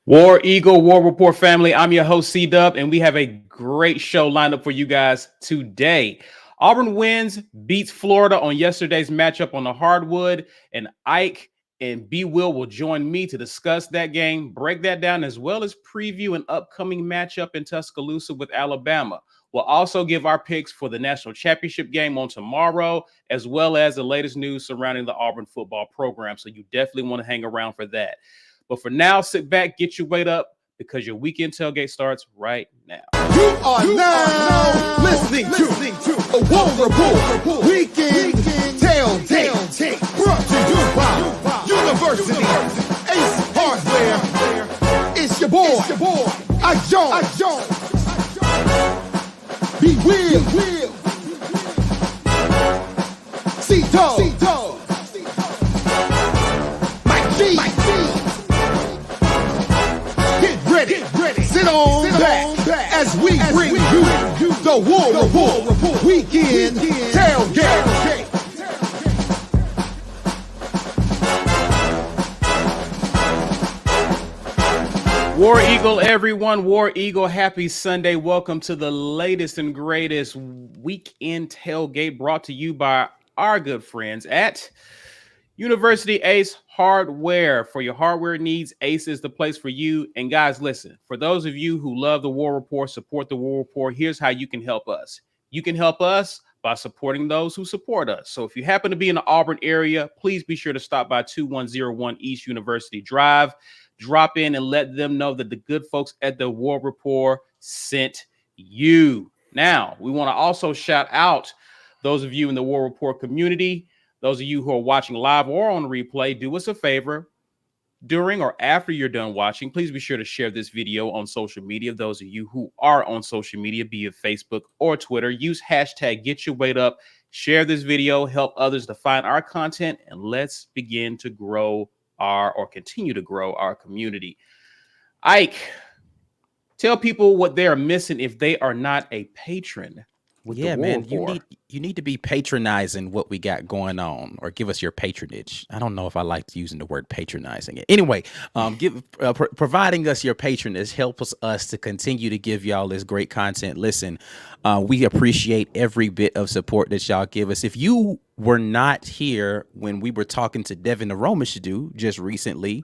War Eagle, War Report family. I'm your host, C-Dub, and we have a great show lined up for you guys today. Auburn wins, beats Florida on yesterday's matchup on the hardwood, and Ike and B. Will join me to discuss that game, break that down, as well as preview an upcoming matchup in Tuscaloosa with Alabama. We'll also give our picks for the national championship game on tomorrow, as well as the latest news surrounding the Auburn football program. So you definitely want to hang around for that. But for now, sit back, get your weight up, because your weekend tailgate starts right now. You are now listening to a War Report Weekend Tailgate, brought to you by University Ace Hardware. It's your boy, I Jones. Be Will. C-Dog. Mike G. Get ready. Sit on back as we bring you the War Report Weekend Tailgate. War Eagle, everyone. War Eagle, happy Sunday. Welcome to the latest and greatest weekend tailgate brought to you by our good friends at University Ace Hardware. For your hardware needs, Ace is the place for you. And guys, listen, for those of you who love the War Report, support the War Report, here's how you can help us. You can help us by supporting those who support us. So if you happen to be in the Auburn area, please be sure to stop by 2101 East University Drive. Drop in and let them know that the good folks at the War Report sent you. Now, we want to also shout out those of you in the War Report community. Those of you who are watching live or on replay, do us a favor. During or after you're done watching, please be sure to share this video on social media. Those of you who are on social media, be it Facebook or Twitter, use hashtag #GetYourWeightUp. Share this video, help others to find our content, and let's begin to continue to grow our community. Ike, tell people what they are missing if they are not a patron. Yeah, man, you need to be patronizing what we got going on, or give us your patronage. I don't know if I like using the word patronizing it. Anyway, providing us your patronage helps us to continue to give y'all this great content. Listen, we appreciate every bit of support that y'all give us. If you were not here when we were talking to Devin Aromashadu just recently,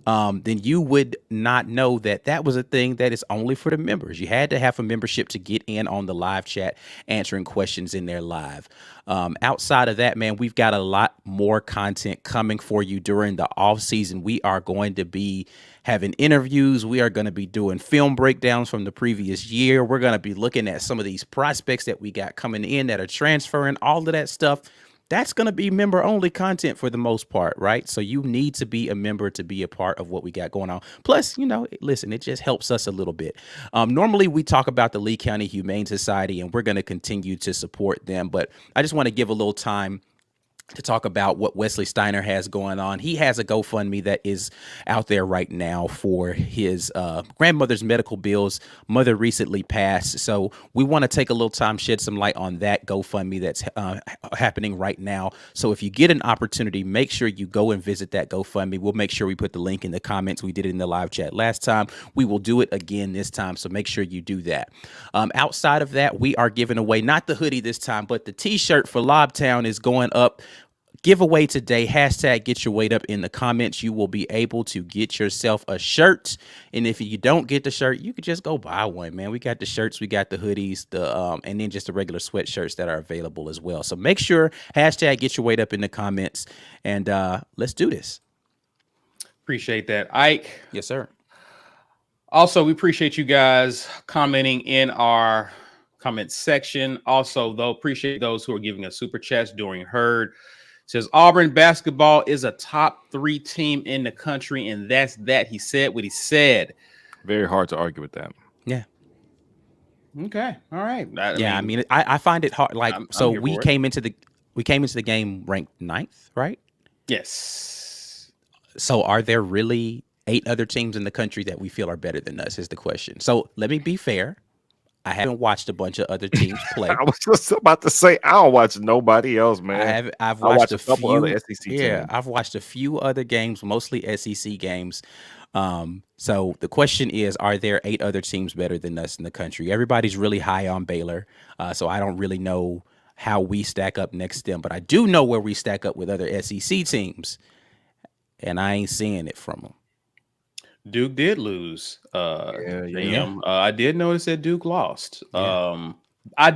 then you would not know that that was a thing that is only for the members. You had to have a membership to get in on the live chat, answering questions in there live. Outside of that, man, we've got a lot more content coming for you during the off season. We are going to be having interviews. We are going to be doing film breakdowns from the previous year. We're going to be looking at some of these prospects that we got coming in that are transferring, all of that stuff. That's going to be member-only content for the most part, right? So you need to be a member to be a part of what we got going on. Plus, listen, it just helps us a little bit. Normally, we talk about the Lee County Humane Society, and we're going to continue to support them. But I just want to give a little time to talk about what Wesley Steiner has going on. He has a GoFundMe that is out there right now for his grandmother's medical bills. Mother recently passed, so we want to take a little time, shed some light on that GoFundMe that's happening right now. So if you get an opportunity, make sure you go and visit that GoFundMe. We'll make sure we put the link in the comments. We did it in the live chat last time. We will do it again this time, so make sure you do that. Outside of that, we are giving away, not the hoodie this time, but the t-shirt for Lobtown is going up. Giveaway today, hashtag get your weight up in the comments. You will be able to get yourself a shirt. And if you don't get the shirt, you could just go buy one, man. We got the shirts, we got the hoodies, and then just the regular sweatshirts that are available as well. So make sure, hashtag get your weight up in the comments, and let's do this. Appreciate that, Ike. Yes, sir. Also, we appreciate you guys commenting in our comment section. Also, though, appreciate those who are giving us super chats during Herd. Says Auburn Basketball is a top 3 team in the country, and that's that. He said what he said. Very hard to argue with that. Yeah. Okay. All right. I mean, I find it hard. Like, we came into the game ranked 9th, right? Yes. So are there really 8 other teams in the country that we feel are better than us is the question. So let me be fair. I haven't watched a bunch of other teams play. I was just about to say I don't watch nobody else, man. I've I watched watch a couple few, other SEC yeah, teams. I've watched a few other games, mostly SEC games. So the question is, are there 8 other teams better than us in the country? Everybody's really high on Baylor, so I don't really know how we stack up next to them, but I do know where we stack up with other SEC teams, and I ain't seeing it from them. Duke did lose. I did notice that Duke lost. Yeah. I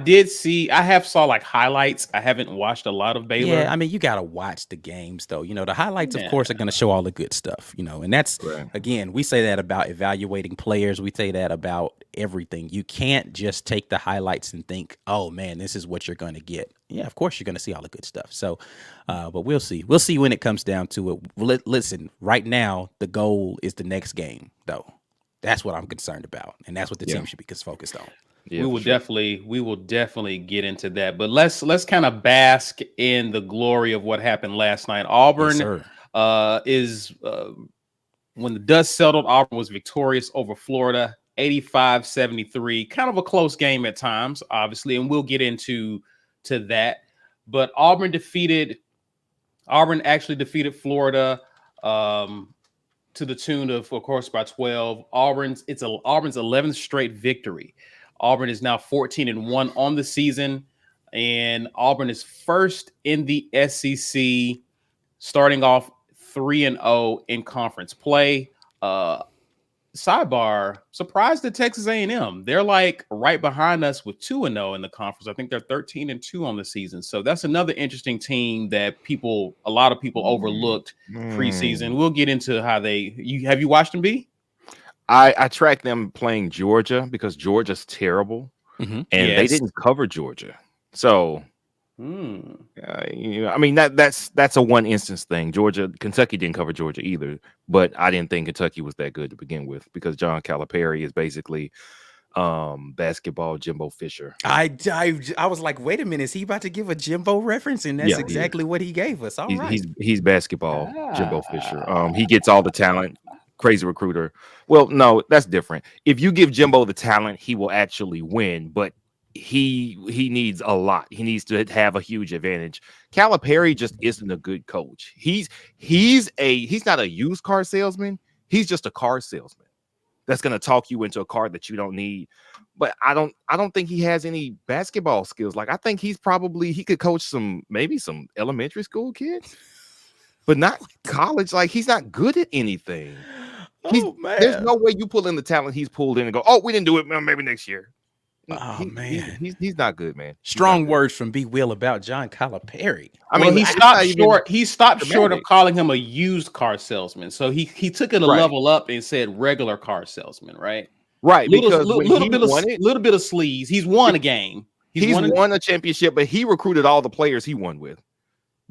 have saw like highlights. I haven't watched a lot of Baylor. Yeah, I mean, you got to watch the games, though. The highlights, of course, are going to show all the good stuff, and that's, again, we say that about evaluating players. We say that about everything. You can't just take the highlights and think, oh, man, this is what you're going to get. Yeah, of course, you're going to see all the good stuff. So, but we'll see. We'll see when it comes down to it. Listen, right now, the goal is the next game, though. That's what I'm concerned about, and that's what the team should be focused on. Yeah, we will definitely get into that. But let's kind of bask in the glory of what happened last night. Auburn is when the dust settled, Auburn was victorious over Florida, 85-73. Kind of a close game at times, obviously, and we'll get into that. But Auburn actually defeated Florida to the tune of course, by 12. Auburn's 11th straight victory. Auburn is now 14-1 on the season, and Auburn is first in the SEC, starting off 3-0 in conference play. Sidebar, surprised at Texas A&M. They're like right behind us with 2-0 in the conference. I think they're 13-2 on the season. So that's another interesting team that a lot of people overlooked preseason. We'll get into how have you watched them, B? I tracked them playing Georgia because Georgia's terrible, and they didn't cover Georgia. So, I mean that's a one instance thing. Kentucky didn't cover Georgia either, but I didn't think Kentucky was that good to begin with because John Calipari is basically basketball Jimbo Fisher. I was like, wait a minute, is he about to give a Jimbo reference? And that's exactly what he gave us. He's basketball Jimbo Fisher. He gets all the talent. Crazy recruiter. Well, no, that's different. If you give Jimbo the talent, he will actually win, but he needs a lot. He needs to have a huge advantage. Calipari just isn't a good coach. He's not a used car salesman. He's just a car salesman that's going to talk you into a car that you don't need. But I don't think he has any basketball skills. Like I think he could coach maybe some elementary school kids, but not college. Like he's not good at anything. Man. There's no way you pull in the talent he's pulled in and go, oh, we didn't do it, maybe next year. Man, he's not good, man. Strong words from B. Will about John Calipari. I mean, he stopped short of calling him a used car salesman. So he took it a level up and said regular car salesman, right? Right, because little bit of sleaze. He's won a game. He's won a championship, but he recruited all the players he won with.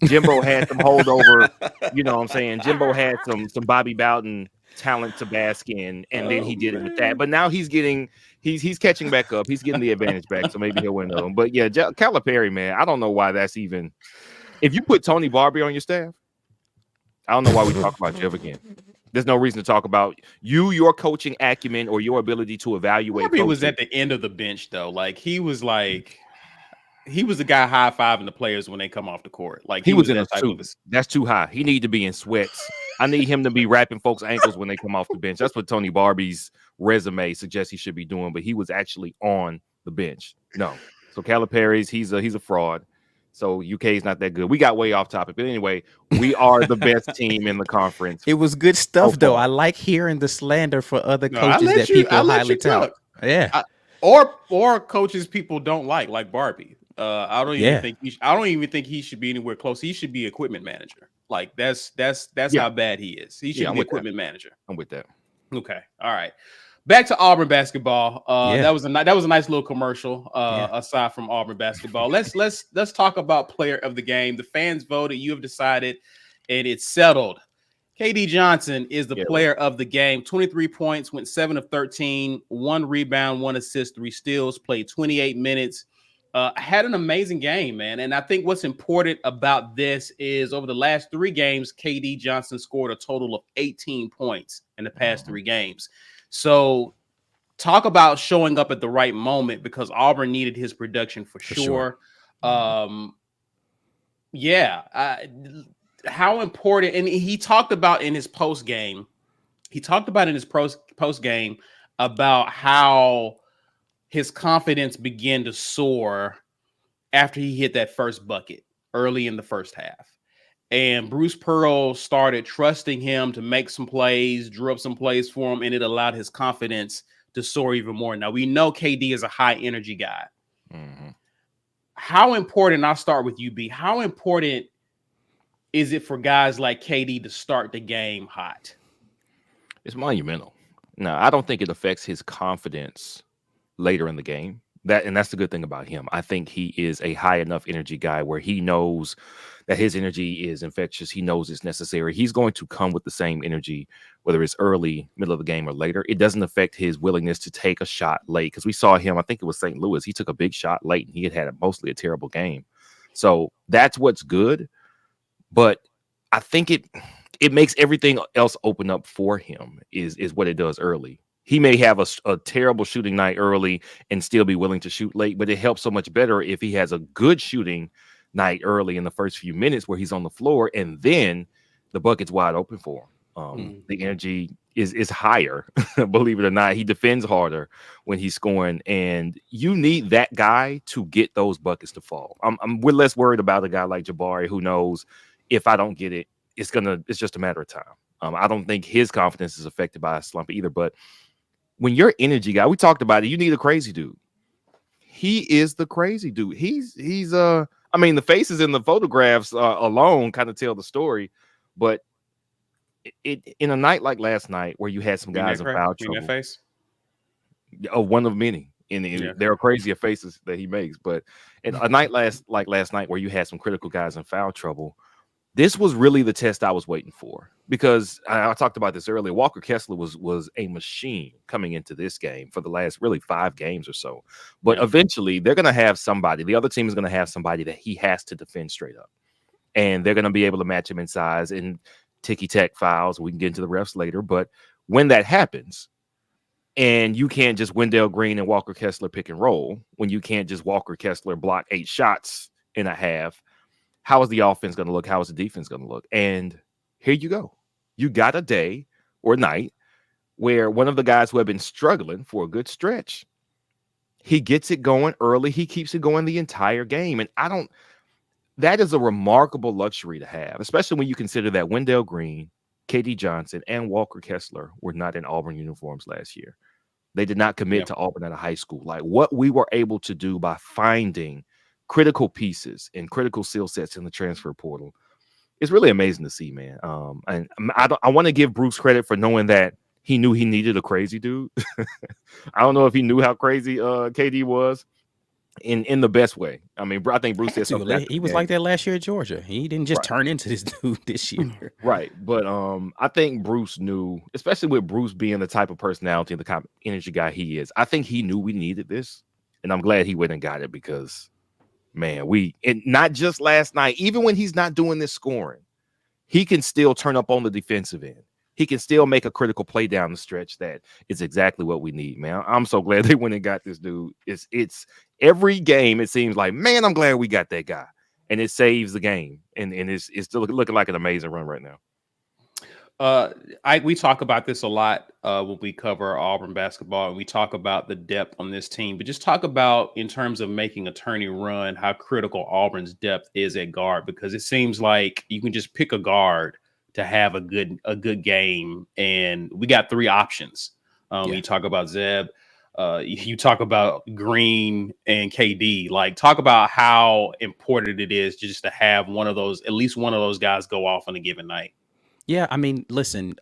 Jimbo had some holdover, you know what I'm saying? Jimbo had some Bobby Bowden talent to bask in, and then he did it with that. But now he's catching back up. He's getting the advantage back, so maybe he'll win them. But yeah, Calipari, man, I don't know why that's even. If you put Tony Barbie on your staff, I don't know why we talk about you ever again. There's no reason to talk about your coaching acumen, or your ability to evaluate. Barbie was at the end of the bench, though. He was the guy high-fiving the players when they come off the court. Like he was in a suit. That's too high. He needed to be in sweats. I need him to be wrapping folks' ankles when they come off the bench. That's what Tony Barbie's resume suggests he should be doing, but he was actually on the bench. No. So Calipari's, he's a fraud. So UK is not that good. We got way off topic, but anyway, we are the best team in the conference. It was good stuff, though. I like hearing the slander for other coaches that people highly tout. Yeah, or coaches people don't like Barbie. I don't even think he should be anywhere close. He should be equipment manager. Like that's how bad he is. He should be equipment manager. I'm with that. Okay, all right. Back to Auburn basketball. That was a nice little commercial. Aside from Auburn basketball, let's talk about player of the game. The fans voted. You have decided, and it's settled. KD Johnson is the player of the game. 23 points, went 7 of 13, 1 rebound, 1 assist, 3 steals. Played 28 minutes. Had an amazing game, man. And I think what's important about this is over the last 3 games, KD Johnson scored a total of 18 points in the past 3 games. So talk about showing up at the right moment, because Auburn needed his production for sure. How important, and he talked about in his post game. He talked about in his post game about how his confidence began to soar after he hit that first bucket early in the first half. And Bruce Pearl started trusting him to make some plays, drew up some plays for him, and it allowed his confidence to soar even more. Now, we know KD is a high energy guy. Mm-hmm. How important, I'll start with you, B, how important is it for guys like KD to start the game hot? It's monumental. Now, I don't think it affects his confidence later in the game. That's the good thing about him. I think he is a high enough energy guy where he knows that his energy is infectious. He knows it's necessary. He's going to come with the same energy, whether it's early, middle of the game, or later. It doesn't affect his willingness to take a shot late, because we saw him, I think it was St. Louis. He took a big shot late, and he had mostly a terrible game. So that's what's good. But I think it makes everything else open up for him is what it does early. He may have a terrible shooting night early and still be willing to shoot late, but it helps so much better if he has a good shooting night early in the first few minutes where he's on the floor, and then the bucket's wide open for him. The energy is higher, believe it or not. He defends harder when he's scoring, and you need that guy to get those buckets to fall. We're less worried about a guy like Jabari, who knows if I don't get it, it's just a matter of time. I don't think his confidence is affected by a slump either, but when you're energy guy, we talked about it, you need a crazy dude. He is the crazy dude. He's the faces in the photographs alone kind of tell the story, but it in a night like last night where you had some guys in foul trouble. Face? One of many. There are crazier faces that he makes, but in a night like last night where you had some critical guys in foul trouble, this was really the test I was waiting for, because I talked about this earlier. Walker Kessler was a machine coming into this game for the last really 5 games or so. But eventually they're going to have somebody. The other team is going to have somebody that he has to defend straight up. And they're going to be able to match him in size and ticky-tack fouls. We can get into the refs later. But when that happens, and you can't just Wendell Green and Walker Kessler pick and roll, when you can't just Walker Kessler block 8 shots in a half, how is the offense going to look? How is the defense going to look? And here you go. You got a day or night where one of the guys who have been struggling for a good stretch, he gets it going early. He keeps it going the entire game. And that is a remarkable luxury to have, especially when you consider that Wendell Green, KD Johnson, and Walker Kessler were not in Auburn uniforms last year. They did not commit to Auburn at a high school. Like, what we were able to do by finding critical pieces and critical skill sets in the transfer portal, it's really amazing to see, man. And I want to give Bruce credit for knowing that he knew he needed a crazy dude. I don't know if he knew how crazy KD was in the best way. I mean, I think Bruce said something. He was like that last year at Georgia. He didn't just turn into this dude this year. Right. But I think Bruce knew, especially with Bruce being the type of personality and the kind of energy guy he is, I think he knew we needed this. And I'm glad he went and got it, because man, and not just last night, even when he's not doing this scoring, he can still turn up on the defensive end. He can still make a critical play down the stretch that is exactly what we need, man. I'm so glad they went and got this dude. It's every game, it seems like, man, I'm glad we got that guy. And it saves the game. And it's still looking like an amazing run right now. We talk about this a lot when we cover Auburn basketball, and we talk about the depth on this team, but just talk about, in terms of making a turning run, how critical Auburn's depth is at guard, because it seems like you can just pick a guard to have a good game, and we got 3 options. You talk about Zeb, you talk about Green and KD. Like, talk about how important it is just to have at least one of those guys go off on a given night. Yeah, I mean, listen,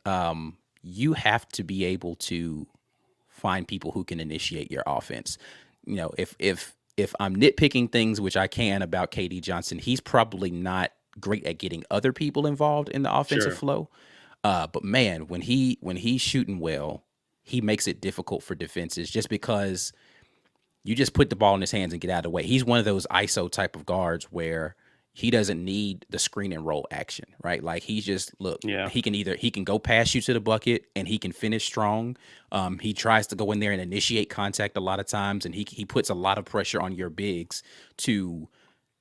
you have to be able to find people who can initiate your offense. You know, if I'm nitpicking things, which I can, about KD Johnson, he's probably not great at getting other people involved in the offensive flow. But man, when he's shooting well, he makes it difficult for defenses, just because you just put the ball in his hands and get out of the way. He's one of those ISO type of guards where he doesn't need the screen and roll action, right? Like he's just Yeah. he can go past you to the bucket and he can finish strong. He tries to go in there and initiate contact a lot of times, and he puts a lot of pressure on your bigs to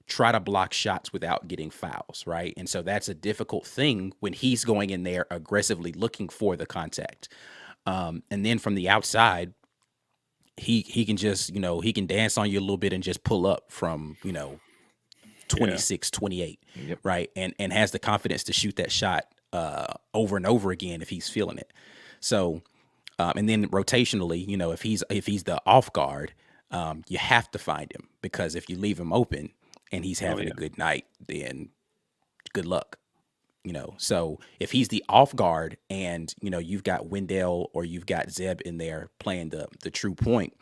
try to block shots without getting fouls, right? And so that's a difficult thing when he's going in there aggressively looking for the contact. And then from the outside, he can just, he can dance on you a little bit and just pull up from, 26, 28, right? And has the confidence to shoot that shot over and over again if he's feeling it. So, and then rotationally, if he's the off guard, you have to find him, because if you leave him open and he's having a good night, then good luck. So if he's the off guard and, you've got Wendell or you've got Zeb in there playing the true point,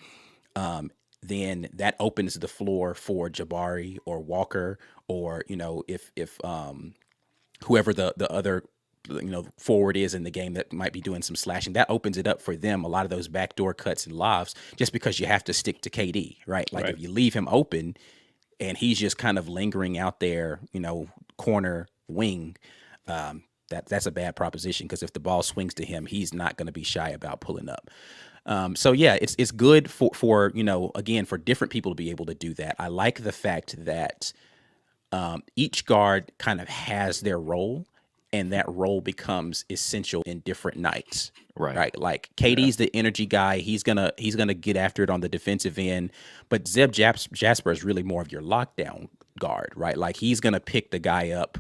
then that opens the floor for Jabari or Walker, or, if whoever the other, forward is in the game that might be doing some slashing, that opens it up for them. A lot of those backdoor cuts and lobs, just because you have to stick to KD, right? Like if you leave him open and he's just kind of lingering out there, corner wing, that's a bad proposition, because if the ball swings to him, he's not going to be shy about pulling up. So yeah, it's good for again, for different people to be able to do that. I like the fact that each guard kind of has their role, and that role becomes essential in different nights. Right. Like KD's the energy guy. He's gonna get after it on the defensive end, but Zeb Jasper is really more of your lockdown guard, right? Like he's gonna pick the guy up,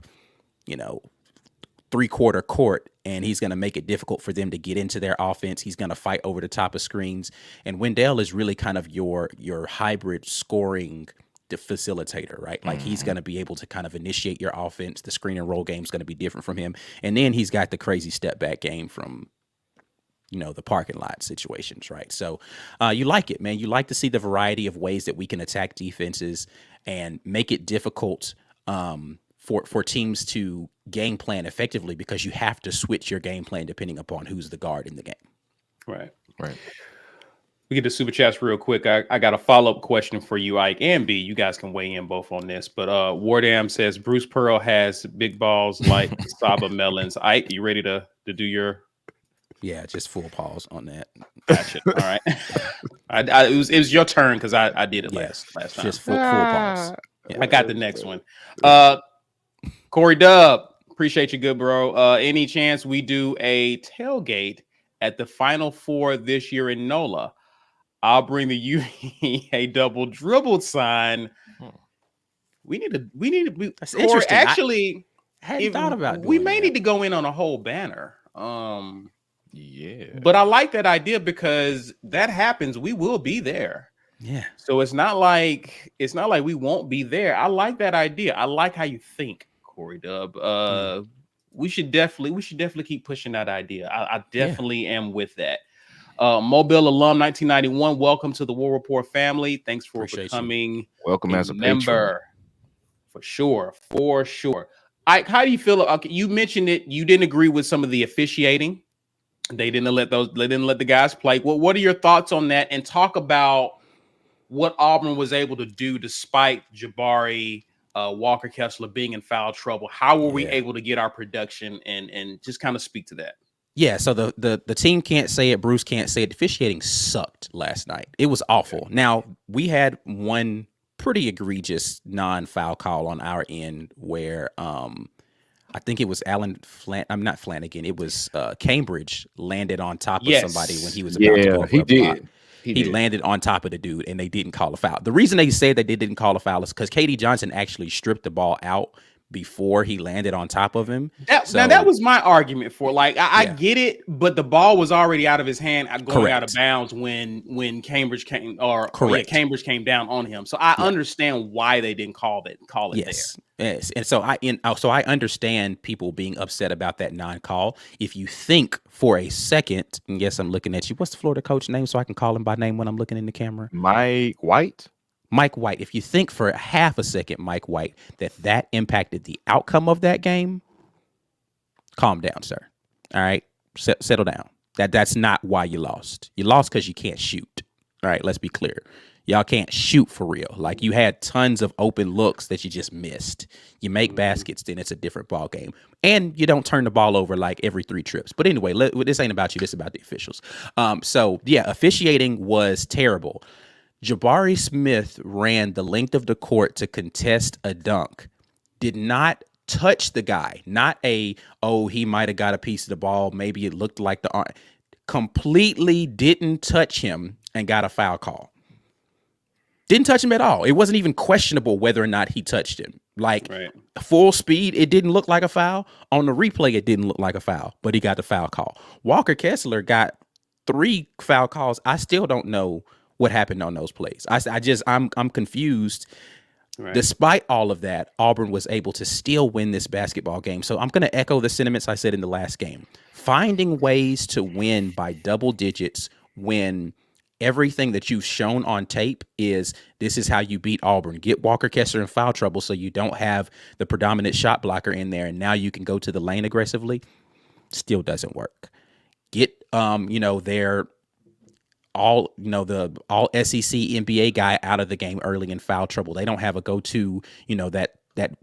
3/4 court, and he's going to make it difficult for them to get into their offense. He's going to fight over the top of screens. And Wendell is really kind of your hybrid scoring facilitator, right? Like he's going to be able to kind of initiate your offense. The screen and roll game is going to be different from him. And then he's got the crazy step back game from, the parking lot situations, right? So you like it, man. You like to see the variety of ways that we can attack defenses and make it difficult for teams to game plan effectively, because you have to switch your game plan depending upon who's the guard in the game. Right. We get the super chats real quick. I got a follow-up question for you, Ike and B. You guys can weigh in both on this. But Wardam says Bruce Pearl has big balls like Saba Melons. Ike, you ready to do your? Yeah, just full pause on that. Gotcha. All right. It was your turn, because I did it last time. Just full pause. Yeah. I got the next one. Corey Dub, appreciate you, good bro. Any chance we do a tailgate at the Final Four this year in NOLA? I'll bring the UVA double dribbled sign. We need to. That's Corey, interesting. Actually, I hadn't thought about. We may need to go in on a whole banner. Yeah, but I like that idea, because that happens, we will be there. Yeah. So it's not like we won't be there. I like that idea. I like how you think, Corey Dub. We should definitely keep pushing that idea. I definitely am with that. Mobile alum 1991, welcome to the War Report family. Thanks for becoming welcome as a member. Patron. For sure. Ike, how do you feel? Okay, you mentioned it. You didn't agree with some of the officiating. They didn't let the guys play. Well, what are your thoughts on that? And talk about what Auburn was able to do despite Jabari, Walker Kessler being in foul trouble. How were we able to get our production, and just kind of speak to that? Yeah, so the team can't say it, Bruce can't say it. Officiating sucked last night. It was awful. Now, we had one pretty egregious non-foul call on our end where I think it was I'm not Flanagan. It was Cambridge landed on top of somebody when he was about to go for a block. He landed on top of the dude, and they didn't call a foul. The reason they said that they didn't call a foul is because KD Johnson actually stripped the ball out before he landed on top of him. Now that was my argument for, like, I get it, but the ball was already out of his hand, going out of bounds when Cambridge came, Cambridge came down on him. So I understand why they didn't call it there. Yes, and so I understand people being upset about that non-call. If you think for a second, and yes, I'm looking at you. What's the Florida coach name so I can call him by name when I'm looking in the camera? Mike White. Mike White. If you think for a half a second, Mike White, that impacted the outcome of that game, calm down, sir. All right, settle down. That's not why you lost. You lost because you can't shoot. All right, let's be clear. Y'all can't shoot for real. Like, you had tons of open looks that you just missed. You make baskets, then it's a different ball game. And you don't turn the ball over like every 3 trips. But anyway, this ain't about you. This is about the officials. So, yeah, officiating was terrible. Jabari Smith ran the length of the court to contest a dunk. Did not touch the guy. Not he might have got a piece of the ball. Maybe it looked like the arm. Completely didn't touch him and got a foul call. Didn't touch him at all. It wasn't even questionable whether or not he touched him. Like, full speed, it didn't look like a foul. On the replay, it didn't look like a foul, but he got the foul call. Walker Kessler got 3 foul calls. I still don't know what happened on those plays. I'm confused. Right. Despite all of that, Auburn was able to still win this basketball game. So I'm going to echo the sentiments I said in the last game. Finding ways to win by double digits when everything that you've shown on tape is this is how you beat Auburn. Get Walker Kessler in foul trouble so you don't have the predominant shot blocker in there, and now you can go to the lane aggressively. Still doesn't work. Get their all SEC NBA guy out of the game early in foul trouble. They don't have a go-to, that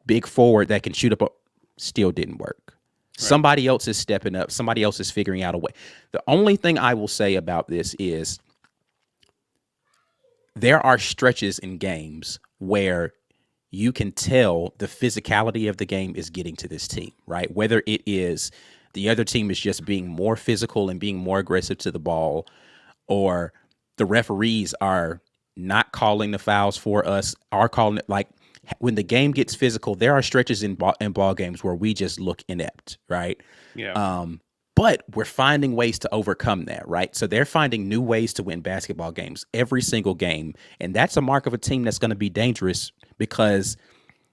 big forward that can shoot up. Still didn't work. Right. Somebody else is stepping up. Somebody else is figuring out a way. The only thing I will say about this is there are stretches in games where you can tell the physicality of the game is getting to this team, right? Whether it is the other team is just being more physical and being more aggressive to the ball, or the referees are not calling the fouls for us, are calling it. Like, when the game gets physical, there are stretches in ball games where we just look inept, right? Yeah. But we're finding ways to overcome that, right? So they're finding new ways to win basketball games every single game, and that's a mark of a team that's going to be dangerous because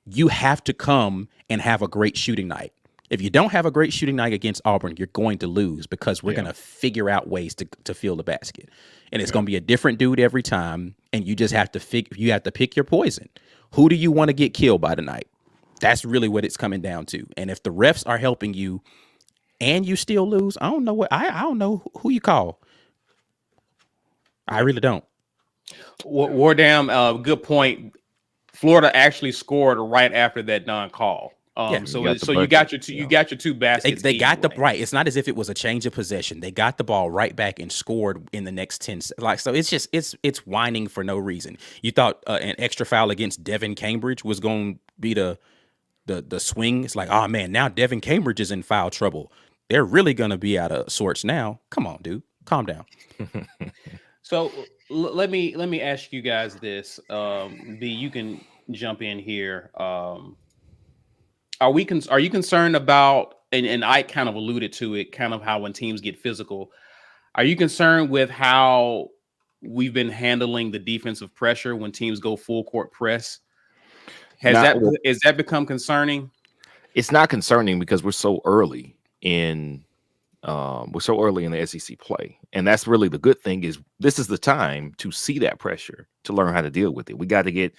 you have to come and have a great shooting night. If you don't have a great shooting night against Auburn, you're going to lose because we're going to figure out ways to fill the basket. And it's going to be a different dude every time, and you just have to pick your poison. Who do you want to get killed by tonight? That's really what it's coming down to. And if the refs are helping you and you still lose, I don't know I don't know who you call. I really don't. Wardam, good point. Florida actually scored right after that non-call. So you got your two baskets. They got the right. It's not as if it was a change of possession. They got the ball right back and scored in the next 10. So it's just it's whining for no reason. You thought an extra foul against Devin Cambridge was going to be the swing. It's like, oh man, now Devin Cambridge is in foul trouble. They're really going to be out of sorts now. Come on, dude, calm down. So let me ask you guys this. B, you can jump in here. Are you concerned about, and I kind of alluded to it, kind of how when teams get physical, are you concerned with how we've been handling the defensive pressure when teams go full court press? Has that become concerning? It's not concerning because we're so early in the SEC play. And that's really the good thing is this is the time to see that pressure, to learn how to deal with it. We got to get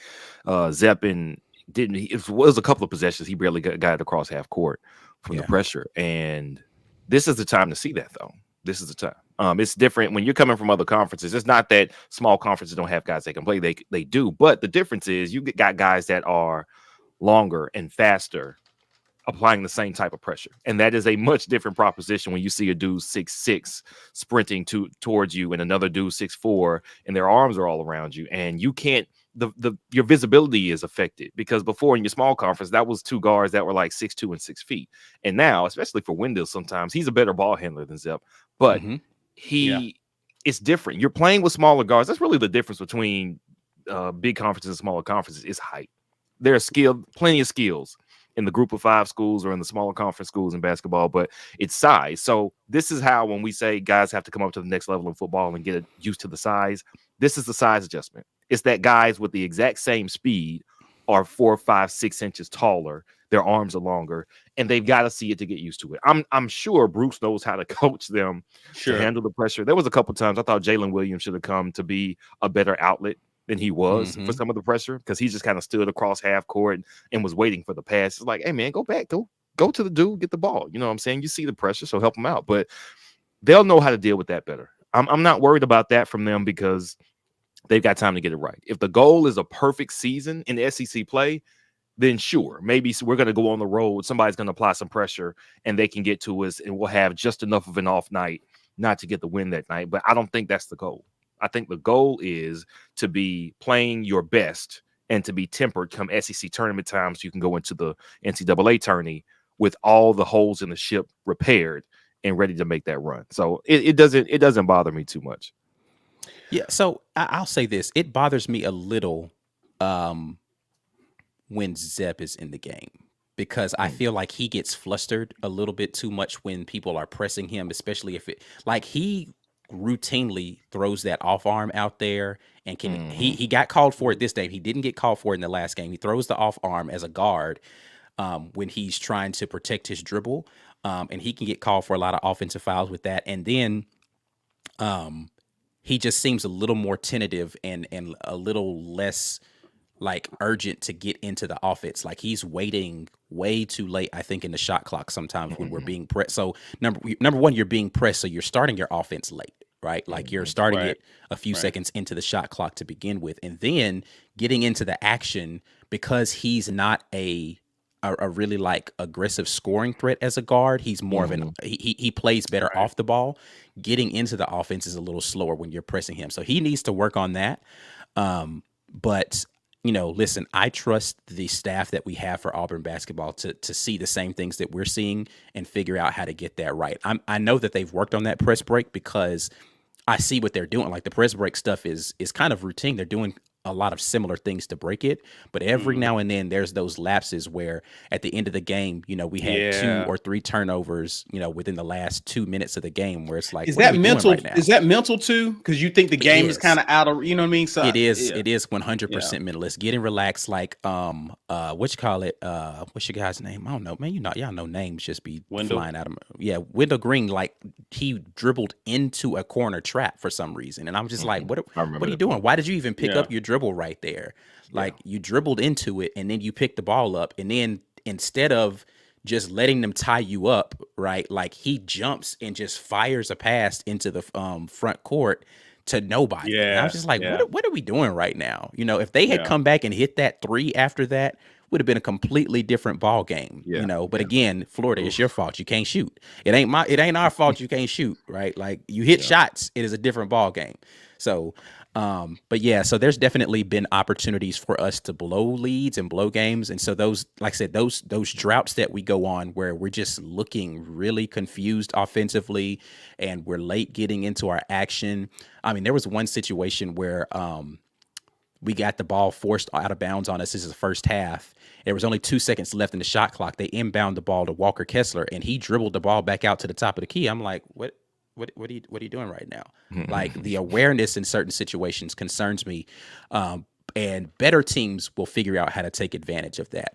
Zeppin. It was a couple of possessions. He barely got it across half court from the pressure. And this is the time to see that, though. This is the time. It's different when you're coming from other conferences. It's not that small conferences don't have guys that can play. They do. But the difference is you got guys that are longer and faster applying the same type of pressure. And that is a much different proposition when you see a dude 6'6" sprinting towards you and another dude 6'4", and their arms are all around you. And you can't, your visibility is affected because before in your small conference, that was two guards that were like 6'2" and 6 feet. And now, especially for Wendell, sometimes he's a better ball handler than Zepp, but it's different. You're playing with smaller guards. That's really the difference between big conferences and smaller conferences is height. There are plenty of skills in the group of 5 schools or in the smaller conference schools in basketball, but it's size. So this is how, when we say guys have to come up to the next level in football and get used to the size, this is the size adjustment. It's that guys with the exact same speed are 4, 5, 6 inches taller. Their arms are longer, and they've got to see it to get used to it. I'm sure Bruce knows how to coach them to handle the pressure. There was a couple times I thought Jalen Williams should have come to be a better outlet than he was for some of the pressure, because he just kind of stood across half court and was waiting for the pass. It's like, hey man, go back, go to the dude, get the ball. You know what I'm saying? You see the pressure, so help him out. But they'll know how to deal with that better. I'm not worried about that from them because they've got time to get it right. If the goal is a perfect season in the SEC play, then sure, maybe we're going to go on the road. Somebody's going to apply some pressure and they can get to us and we'll have just enough of an off night not to get the win that night. But I don't think that's the goal. I think the goal is to be playing your best and to be tempered come SEC tournament time so you can go into the NCAA tourney with all the holes in the ship repaired and ready to make that run. So it doesn't bother me too much. Yeah, so I'll say this. It bothers me a little when Zeb is in the game because I feel like he gets flustered a little bit too much when people are pressing him, especially if it like he routinely throws that off arm out there and can he got called for it this game. He didn't get called for it in the last game. He throws the off arm as a guard when he's trying to protect his dribble. And he can get called for a lot of offensive fouls with that. And then he just seems a little more tentative and a little less like urgent to get into the offense. Like he's waiting way too late, I think, in the shot clock sometimes when we're being pressed. So number one, you're being pressed. So you're starting your offense late, right? Like you're starting it a few seconds into the shot clock to begin with. And then getting into the action because he's not a really like aggressive scoring threat as a guard. He's more of an he plays better off the ball. Getting into the offense is a little slower when you're pressing him. So he needs to work on that. But you know, listen, I trust the staff that we have for Auburn basketball to see the same things that we're seeing and figure out how to get that right. I know that they've worked on that press break because I see what they're doing. Like the press break stuff is kind of routine. They're doing a lot of similar things to break it, but every now and then there's those lapses where at the end of the game, you know, we had 2 or 3 turnovers, you know, within the last 2 minutes of the game where it's like, is that mental? Right now? Is that mental too? Because you think the game is kind of out of, you know what I mean? So it is 100% mental. It's getting relaxed. Like, what you call it? What's your guy's name? I don't know, man. Y'all know names just be flying out of Wendell Green. Like he dribbled into a corner trap for some reason, and I'm just like, what are you doing? Why did you even pick up your dribble right there? Like you dribbled into it and then you picked the ball up, and then instead of just letting them tie you up, right? Like he jumps and just fires a pass into the front court to nobody. And I was just like, what are we doing right now? You know, if they had come back and hit that 3 after that, would have been a completely different ball game. You know, but again, Florida, it's your fault. You can't shoot. It ain't our fault you can't shoot, right? Like you hit shots, it is a different ball game. So but yeah, so there's definitely been opportunities for us to blow leads and blow games. And so those, like I said, those droughts that we go on where we're just looking really confused offensively and we're late getting into our action. I mean, there was one situation where we got the ball forced out of bounds on us. This is the first half. There was only 2 seconds left in the shot clock. They inbound the ball to Walker Kessler and he dribbled the ball back out to the top of the key. I'm like, what are you doing right now? Like the awareness in certain situations concerns me. And better teams will figure out how to take advantage of that.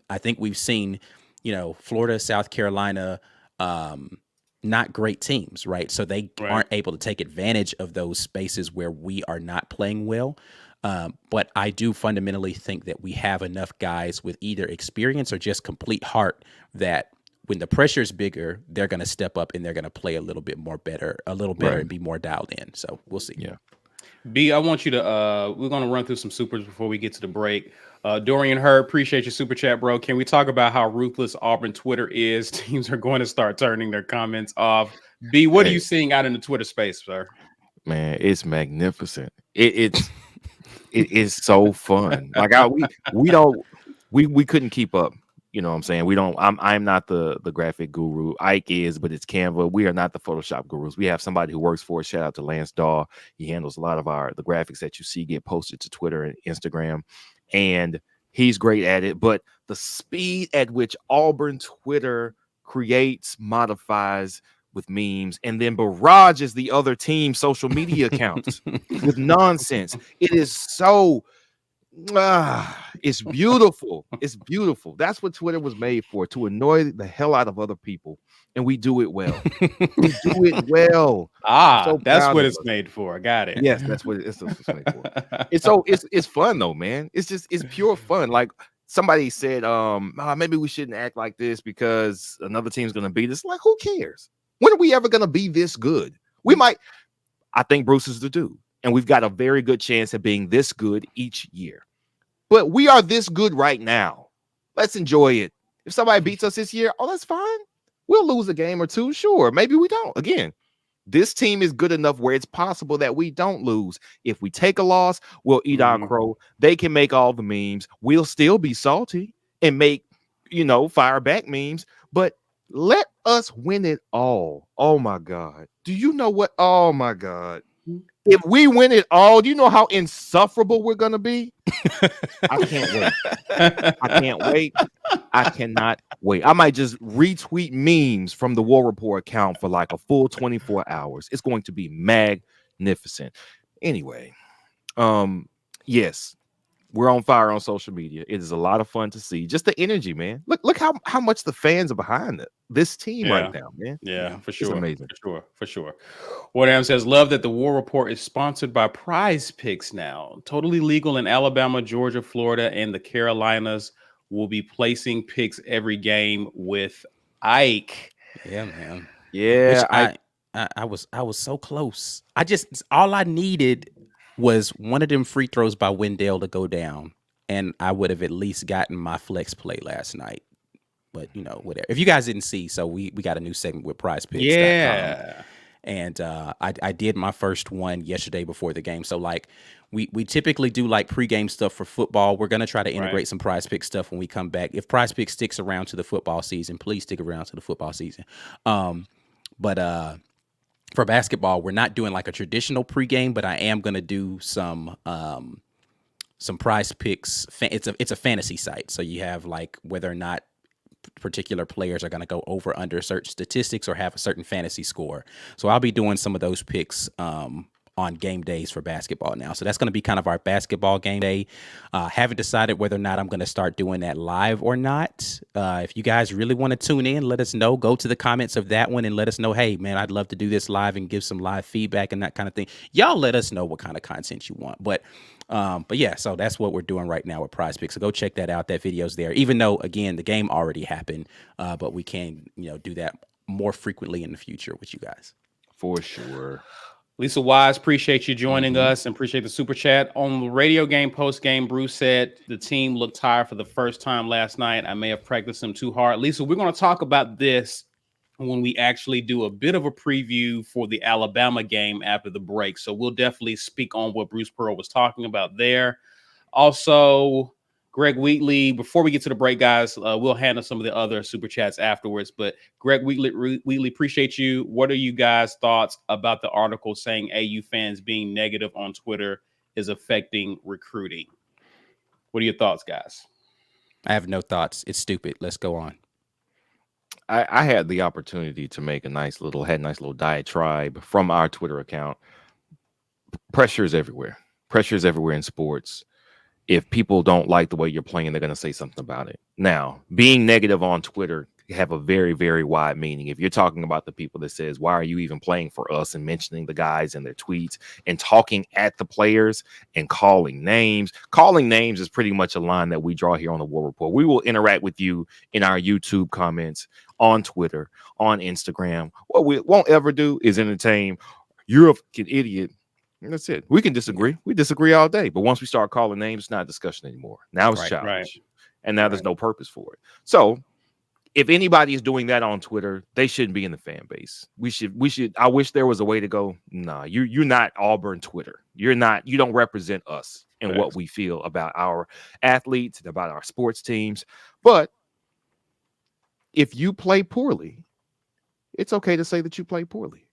I think we've seen, you know, Florida, South Carolina, not great teams, right? So they aren't able to take advantage of those spaces where we are not playing well. But I do fundamentally think that we have enough guys with either experience or just complete heart that when the pressure is bigger, they're going to step up and they're going to play a little better and be more dialed in. So we'll see. Yeah. B, I want you to, we're going to run through some supers before we get to the break. Dorian Hurd, appreciate your super chat, bro. Can we talk about how ruthless Auburn Twitter is? Teams are going to start turning their comments off. B, what are you seeing out in the Twitter space, sir? Man, it's magnificent. It is so fun. Like we couldn't keep up. You know what I'm saying? I'm not the graphic guru. Ike is, but it's Canva. We are not the Photoshop gurus. We have somebody who works for us. Shout out to Lance Dawe. He handles a lot of the graphics that you see get posted to Twitter and Instagram. And he's great at it. But the speed at which Auburn Twitter creates, modifies with memes, and then barrages the other team's social media accounts with nonsense. It is so it's beautiful. It's beautiful. That's what Twitter was made for, to annoy the hell out of other people, and we do it well. We do it well. That's what it's made for. I got it. Yes, that's what it's made for. It's fun though, man. It's pure fun. Like somebody said, maybe we shouldn't act like this because another team's gonna beat us. Like, who cares? When are we ever gonna be this good? We might. I think Bruce is the dude. and we've got a very good chance of being this good each year. But we are this good right now. Let's enjoy it. If somebody beats us this year, that's fine. We'll lose a game or two. Sure. Maybe we don't. Again, this team is good enough where it's possible that we don't lose. If we take a loss, we'll eat our crow. They can make all the memes. We'll still be salty and make, fire back memes. But let us win it all. Oh, my God. Do you know what? Oh, my God. If we win it all, do you know how insufferable we're going to be? I can't wait. I can't wait. I cannot wait. I might just retweet memes from the War Report account for like a full 24 hours. It's going to be magnificent. Anyway, yes, we're on fire on social media. It is a lot of fun to see. Just the energy, man. Look how much the fans are behind this team right now, man. Yeah, for sure. It's amazing. For sure. Wardam says, love that the War Report is sponsored by PrizePicks now. Totally legal in Alabama, Georgia, Florida, and the Carolinas. Will be placing picks every game with Ike. Yeah, man. Yeah, I was so close. All I needed was one of them free throws by Wendell to go down, and I would have at least gotten my flex play last night. But whatever. If you guys didn't see, so we got a new segment with PrizePicks. Yeah. And I did my first one yesterday before the game. So like we typically do like pregame stuff for football. We're gonna try to integrate some PrizePicks stuff when we come back. If PrizePicks sticks around to the football season, please stick around to the football season. But for basketball, we're not doing like a traditional pregame, but I am gonna do some PrizePicks. It's a fantasy site, so you have like whether or not particular players are going to go over under certain statistics or have a certain fantasy score. So I'll be doing some of those picks on game days for basketball now. So that's going to be kind of our basketball game day. Haven't decided whether or not I'm going to start doing that live or not. If you guys really want to tune in, let us know. Go to the comments of that one and let us know, hey, man, I'd love to do this live and give some live feedback and that kind of thing. Y'all let us know what kind of content you want. But yeah, so that's what we're doing right now with PrizePicks. So go check that out. That video's there. Even though, again, the game already happened, but we can, do that more frequently in the future with you guys. For sure. Lisa Wise, appreciate you joining us and appreciate the super chat. On the radio game post game, Bruce said the team looked tired for the first time last night. I may have practiced them too hard. Lisa, we're going to talk about this when we actually do a bit of a preview for the Alabama game after the break. So we'll definitely speak on what Bruce Pearl was talking about there. Also, Greg Wheatley, before we get to the break, guys, we'll handle some of the other super chats afterwards. But Greg Wheatley, appreciate you. What are you guys' thoughts about the article saying AU fans being negative on Twitter is affecting recruiting? What are your thoughts, guys? I have no thoughts. It's stupid. Let's go on. I had the opportunity to make a nice little diatribe from our Twitter account. Pressure is everywhere. Pressure is everywhere in sports. If people don't like the way you're playing, they're going to say something about it. Now, being negative on Twitter have a very, very wide meaning. If you're talking about the people that says, why are you even playing for us, and mentioning the guys in their tweets and talking at the players and calling names is pretty much a line that we draw here on the War Report. We will interact with you in our YouTube comments, on Twitter, on Instagram. What we won't ever do is entertain, you're a fucking idiot. And that's it. We can disagree. We disagree all day. But once we start calling names, it's not a discussion anymore. Now it's childish. And now there's no purpose for it. So if anybody is doing that on Twitter, they shouldn't be in the fan base. We should. I wish there was a way to go. Nah, you're not Auburn Twitter. You don't represent us and what we feel about our athletes and about our sports teams. But if you play poorly, it's okay to say that you play poorly.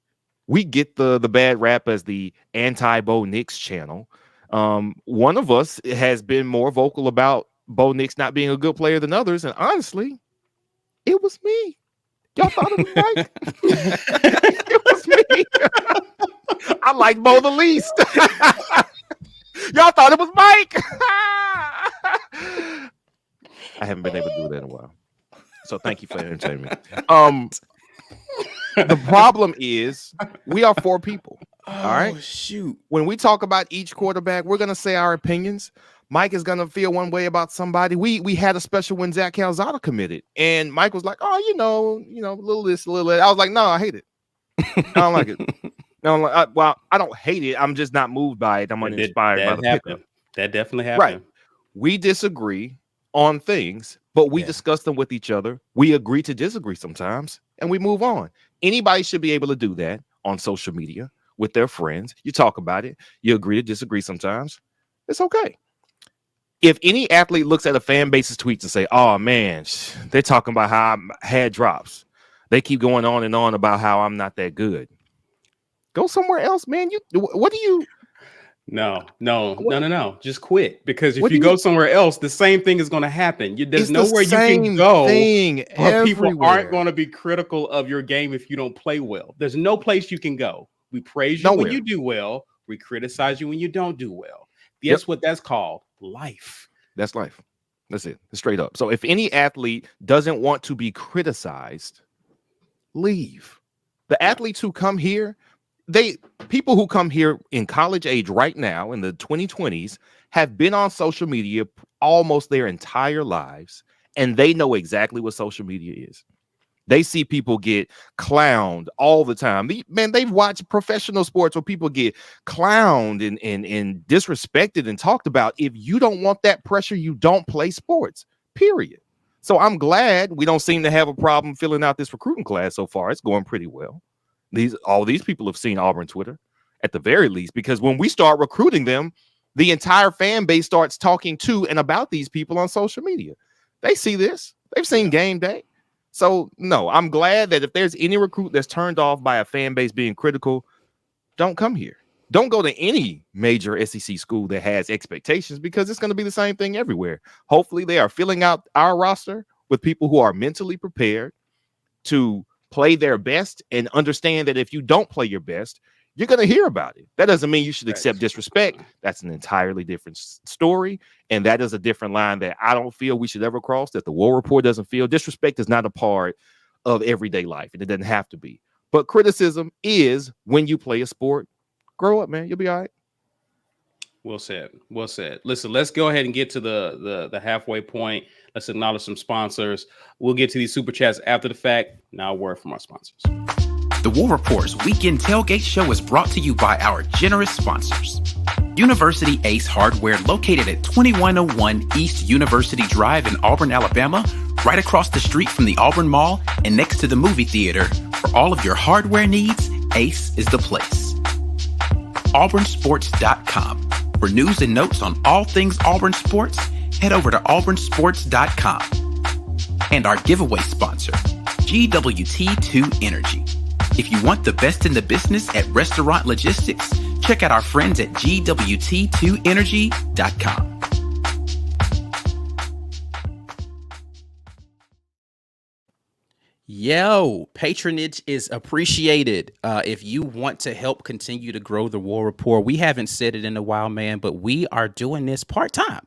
We get the bad rap as the anti-Bo Nix channel. One of us has been more vocal about Bo Nix not being a good player than others, and honestly, it was me. Y'all thought it was Mike? It was me. I like Bo the least. Y'all thought it was Mike. I haven't been able to do that in a while. So thank you for entertaining me. The problem is we are four people. All right. Shoot. When we talk about each quarterback, we're gonna say our opinions. Mike is gonna feel one way about somebody. We had a special when Zach Calzada committed, and Mike was like, "Oh, a little this, a little that." I was like, "No, I hate it. I don't like it. No, I don't hate it. I'm just not moved by it. I'm uninspired by the pickup. That definitely happened. Right. We disagree on things, but we discuss them with each other. We agree to disagree sometimes, and we move on. Anybody should be able to do that on social media with their friends. You talk about it. You agree to disagree sometimes. It's okay. If any athlete looks at a fan base's tweets and say, "Oh man, they're talking about how I had drops. They keep going on and on about how I'm not that good." Go somewhere else, man. What do you? No. Just quit, because if you go somewhere else, the same thing is going to happen. There's nowhere you can go where people aren't going to be critical of your game if you don't play well. There's no place you can go. We praise you when you do well. We criticize you when you don't do well. Guess what that's called? Life. That's life. That's it. Straight up. So if any athlete doesn't want to be criticized, leave. The athletes who come here, people who come here in college age right now in the 2020s have been on social media almost their entire lives, and they know exactly what social media is. They see people get clowned all the time. They've watched professional sports where people get clowned and disrespected and talked about. If you don't want that pressure, you don't play sports, period. So I'm glad we don't seem to have a problem filling out this recruiting class so far. It's going pretty well. All these people have seen Auburn Twitter at the very least, because when we start recruiting them, the entire fan base starts talking to and about these people on social media. They see this. They've seen game day. So, no, I'm glad that if there's any recruit that's turned off by a fan base being critical, don't come here. Don't go to any major SEC school that has expectations, because it's going to be the same thing everywhere. Hopefully, they are filling out our roster with people who are mentally prepared to play their best and understand that if you don't play your best, you're going to hear about it. That doesn't mean you should accept disrespect. That's an entirely different story. And that is a different line that I don't feel we should ever cross, that the War Report doesn't feel. Disrespect is not a part of everyday life, and it doesn't have to be. But criticism is when you play a sport. Grow up, man. You'll be all right. Well said. Well said. Listen, let's go ahead and get to the halfway point. Let's acknowledge some sponsors. We'll get to these super chats after the fact. Now a word from our sponsors. The War Report's Weekend Tailgate Show is brought to you by our generous sponsors. University Ace Hardware, located at 2101 East University Drive in Auburn, Alabama, right across the street from the Auburn Mall and next to the movie theater. For all of your hardware needs, Ace is the place. AuburnSports.com. For news and notes on all things Auburn sports, head over to AuburnSports.com. And our giveaway sponsor, GWT2 Energy. If you want the best in the business at restaurant logistics, check out our friends at GWT2Energy.com. Yo, patronage is appreciated. If you want to help continue to grow the War Report, we haven't said it in a while, man, but we are doing this part-time.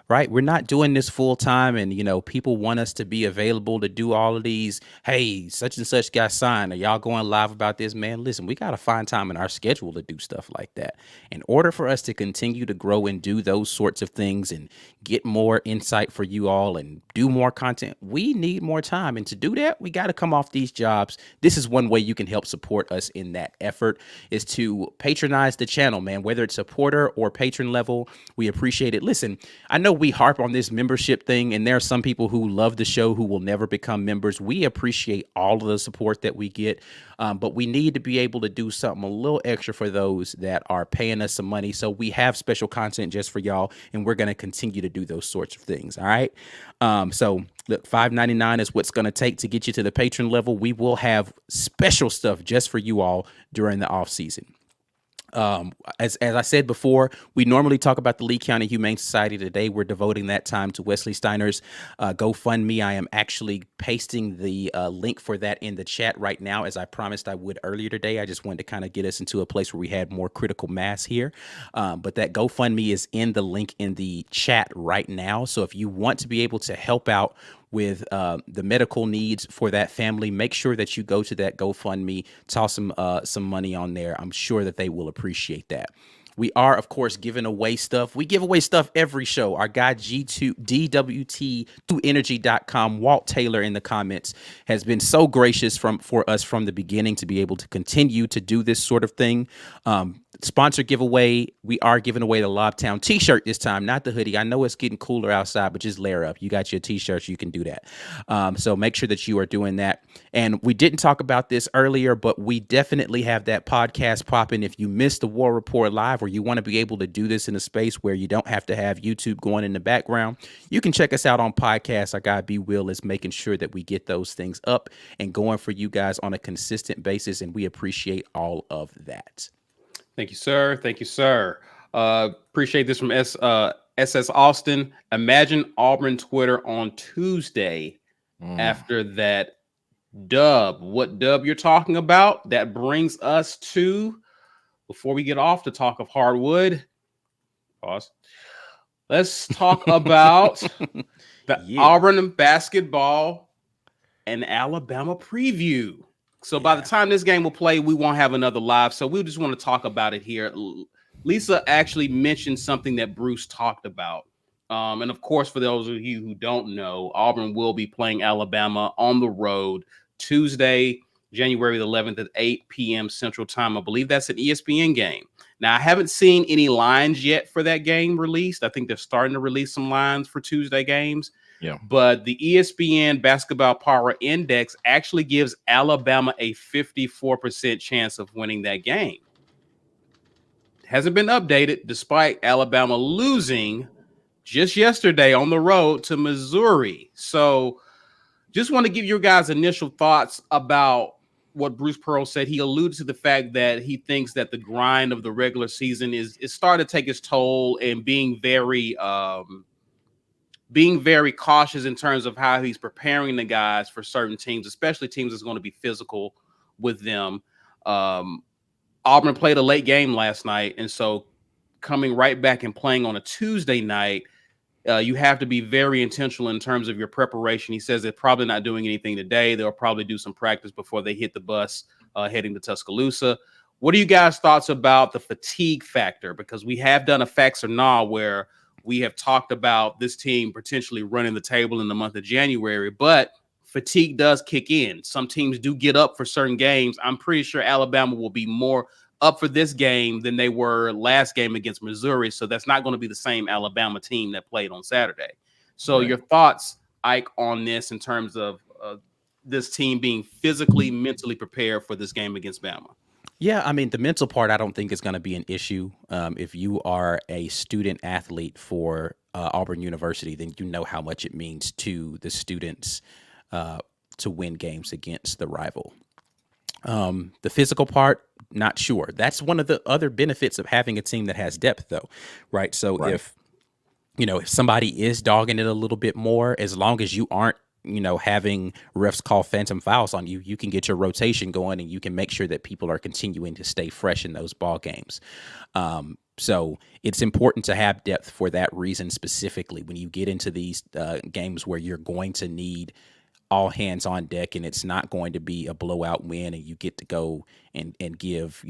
Right? We're not doing this full time. And, people want us to be available to do all of these. Hey, such and such got signed. Are y'all going live about this, man? Listen, we got to find time in our schedule to do stuff like that. In order for us to continue to grow and do those sorts of things and get more insight for you all and do more content, we need more time. And to do that, we got to come off these jobs. This is one way you can help support us in that effort, is to patronize the channel, man, whether it's supporter or patron level. We appreciate it. Listen, I know we harp on this membership thing, and there are some people who love the show who will never become members. We appreciate all of the support that we get, but we need to be able to do something a little extra for those that are paying us some money. So we have special content just for y'all, and we're going to continue to do those sorts of things. All right. So look, $5.99 is what's going to take to get you to the patron level. We will have special stuff just for you all during the off season. As I said before, we normally talk about the Lee County Humane Society. Today, we're devoting that time to Wesley Steiner's GoFundMe. I am actually pasting the link for that in the chat right now, as I promised I would earlier today. I just wanted to kind of get us into a place where we had more critical mass here. But that GoFundMe is in the link in the chat right now. So if you want to be able to help out with the medical needs for that family, make sure that you go to that GoFundMe, toss some money on there. I'm sure that they will appreciate that. We are, of course, giving away stuff. We give away stuff every show. Our guy G2 DWT2energy.com, Walt Taylor in the comments, has been so gracious for us from the beginning to be able to continue to do this sort of thing. Sponsor giveaway. We are giving away the Lobtown t-shirt this time, not the hoodie. I know it's getting cooler outside, but just layer up. You got your t-shirts, you can do that. So make sure that you are doing that. And we didn't talk about this earlier, but we definitely have that podcast popping. If you missed the War Report Live, or you want to be able to do this in a space where you don't have to have YouTube going in the background, you can check us out on podcasts. Our guy B Will is making sure that we get those things up and going for you guys on a consistent basis, and we appreciate all of that. Thank you, sir. Thank you, sir. Appreciate this from SS Austin. Imagine Auburn Twitter on Tuesday after that dub. What dub you're talking about? That brings us to, before we get off the talk of hardwood, pause. Let's talk about the Auburn basketball and Alabama preview. So by the time this game will play, we won't have another live. So we just want to talk about it here. Lisa actually mentioned something that Bruce talked about. And of course, for those of you who don't know, Auburn will be playing Alabama on the road Tuesday, January the 11th at 8 p.m. Central Time. I believe that's an ESPN game. Now, I haven't seen any lines yet for that game released. I think they're starting to release some lines for Tuesday games. Yeah. But the ESPN Basketball Power Index actually gives Alabama a 54% chance of winning that game. It hasn't been updated despite Alabama losing just yesterday on the road to Missouri. So just want to give you guys initial thoughts about what Bruce Pearl said. He alluded to the fact that he thinks that the grind of the regular season is starting to take its toll, and being very cautious in terms of how he's preparing the guys for certain teams, especially teams that's going to be physical with them. Auburn played a late game last night, and so coming right back and playing on a Tuesday night, you have to be very intentional in terms of your preparation. He says they're probably not doing anything today. They'll probably do some practice before they hit the bus heading to Tuscaloosa. What are you guys' thoughts about the fatigue factor? Because we have done a facts or nah where we have talked about this team potentially running the table in the month of January, but fatigue does kick in. Some teams do get up for certain games. I'm pretty sure Alabama will be more up for this game than they were last game against Missouri. So that's not going to be the same Alabama team that played on Saturday. So your thoughts, Ike, on this in terms of this team being physically, mentally prepared for this game against Bama? Yeah, I mean, the mental part I don't think is going to be an issue. If you are a student athlete for Auburn University, then you know how much it means to the students to win games against the rival. The physical part, not sure. That's one of the other benefits of having a team that has depth, though, right? So if somebody is dogging it a little bit more, as long as you aren't, having refs call phantom fouls on you, you can get your rotation going and you can make sure that people are continuing to stay fresh in those ball games. So it's important to have depth for that reason specifically. When you get into these games where you're going to need all hands on deck and it's not going to be a blowout win, and you get to go and give,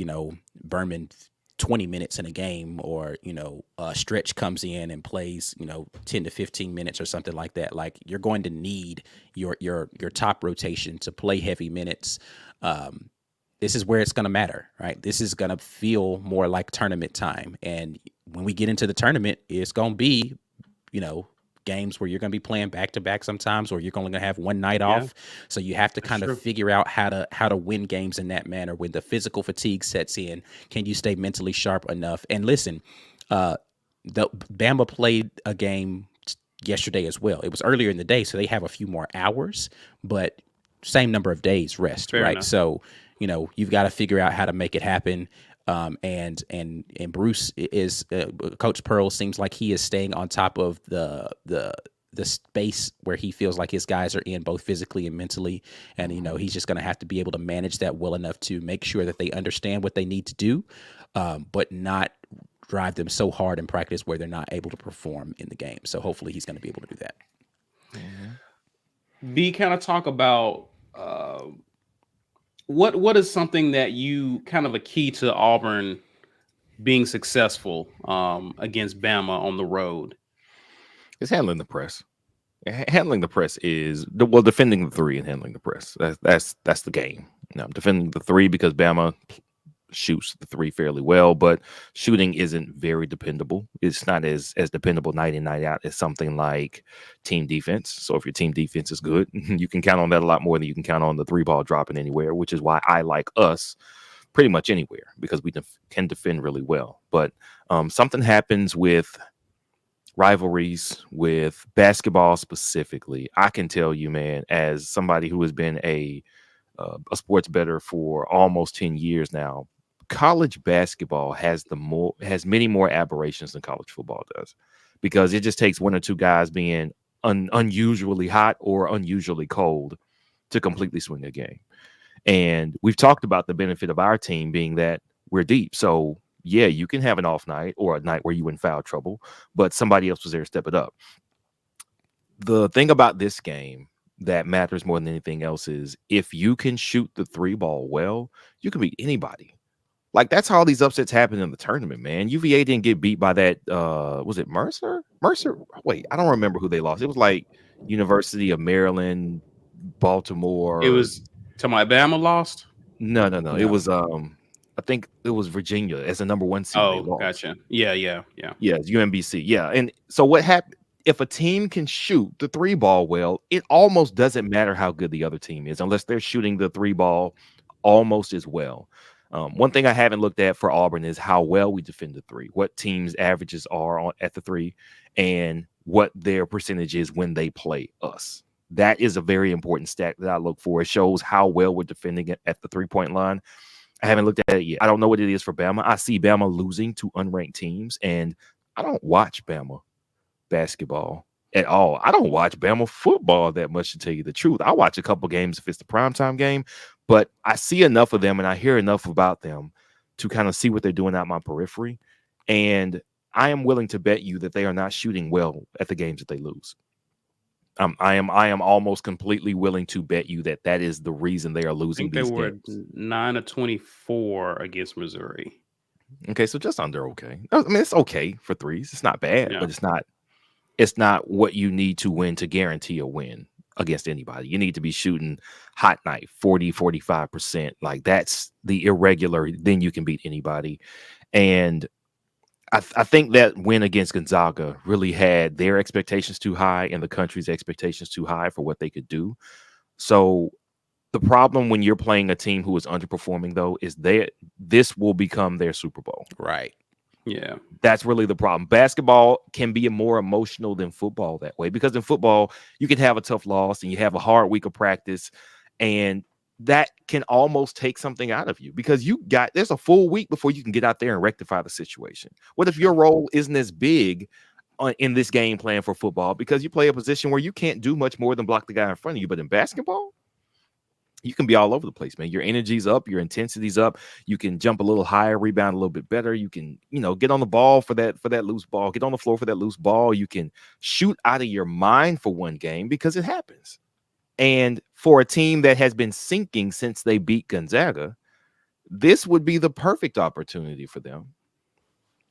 Berman 20 minutes in a game, or, Stretch comes in and plays, 10 to 15 minutes or something like that. Like, you're going to need your top rotation to play heavy minutes. This is where it's going to matter, right? This is going to feel more like tournament time. And when we get into the tournament, it's going to be, games where you're going to be playing back to back sometimes, or you're only going to have one night off. So you have to kind of figure out how to win games in that manner. When the physical fatigue sets in, can you stay mentally sharp enough? And listen, the Bama played a game yesterday as well. It was earlier in the day, so they have a few more hours, but same number of days rest, right? Enough. So, you've got to figure out how to make it happen. And Bruce is Coach Pearl seems like he is staying on top of the space where he feels like his guys are in, both physically and mentally. And, he's just going to have to be able to manage that well enough to make sure that they understand what they need to do, but not drive them so hard in practice where they're not able to perform in the game. So hopefully he's going to be able to do that. B, kind of talk about what is something that you kind of a key to Auburn being successful against Bama on the road? It's handling the press. Handling the press is defending the three and handling the press. That's the game. Now, defending the three because Bama shoots the three fairly well, but shooting isn't very dependable. It's not as dependable night in, night out as something like team defense. So if your team defense is good, you can count on that a lot more than you can count on the three ball dropping anywhere, which is why I like us pretty much anywhere, because we can defend really well. But something happens with rivalries, with basketball specifically. I can tell you, man, as somebody who has been a sports bettor for almost 10 years now, college basketball has many more aberrations than college football does, because it just takes one or two guys being unusually hot or unusually cold to completely swing a game. And we've talked about the benefit of our team being that we're deep. So yeah, you can have an off night or a night where you in foul trouble, but somebody else was there to step it up. The thing about this game that matters more than anything else is if you can shoot the three ball well, you can beat anybody. Like, that's how all these upsets happen in the tournament, man. UVA didn't get beat by that. Was it Mercer? Wait, I don't remember who they lost. It was like University of Maryland, Baltimore. It was to my Bama lost. No. It was I think it was Virginia as a number 1 seed. Oh, gotcha. Yeah. It's UMBC. Yeah. And so what happened? If a team can shoot the three ball well, it almost doesn't matter how good the other team is, unless they're shooting the three ball almost as well. One thing I haven't looked at for Auburn is how well we defend the three, what teams' averages are at the three, and what their percentage is when they play us. That is a very important stat that I look for. It shows how well we're defending it at the 3-point line. I haven't looked at it yet. I don't know what it is for Bama. I see Bama losing to unranked teams, and I don't watch Bama basketball at all. I don't watch Bama football that much, to tell you the truth. I watch a couple games if it's the primetime game, but I see enough of them and I hear enough about them to kind of see what they're doing out my periphery. And I am willing to bet you that they are not shooting well at the games that they lose. I am almost completely willing to bet you that is the reason they are losing. I think they were 9 of 24 against Missouri. Okay, so just under okay. I mean, it's okay for threes. It's not bad, but it's not what you need to win to guarantee a win against anybody. You need to be shooting hot night 40-45%. Like, that's the irregular, then you can beat anybody. And I think that win against Gonzaga really had their expectations too high and the country's expectations too high for what they could do. So the problem when you're playing a team who is underperforming, though, is this will become their Super Bowl. Right. Yeah. That's really the problem. Basketball can be more emotional than football that way, because in football, you can have a tough loss and you have a hard week of practice, and that can almost take something out of you, because there's a full week before you can get out there and rectify the situation. What if your role isn't as big in this game plan for football, because you play a position where you can't do much more than block the guy in front of you? But in basketball, you can be all over the place, man. Your energy's up, your intensity's up. You can jump a little higher, rebound a little bit better. You can, get on the ball for that loose ball, get on the floor for that loose ball. You can shoot out of your mind for one game, because it happens. And for a team that has been sinking since they beat Gonzaga, this would be the perfect opportunity for them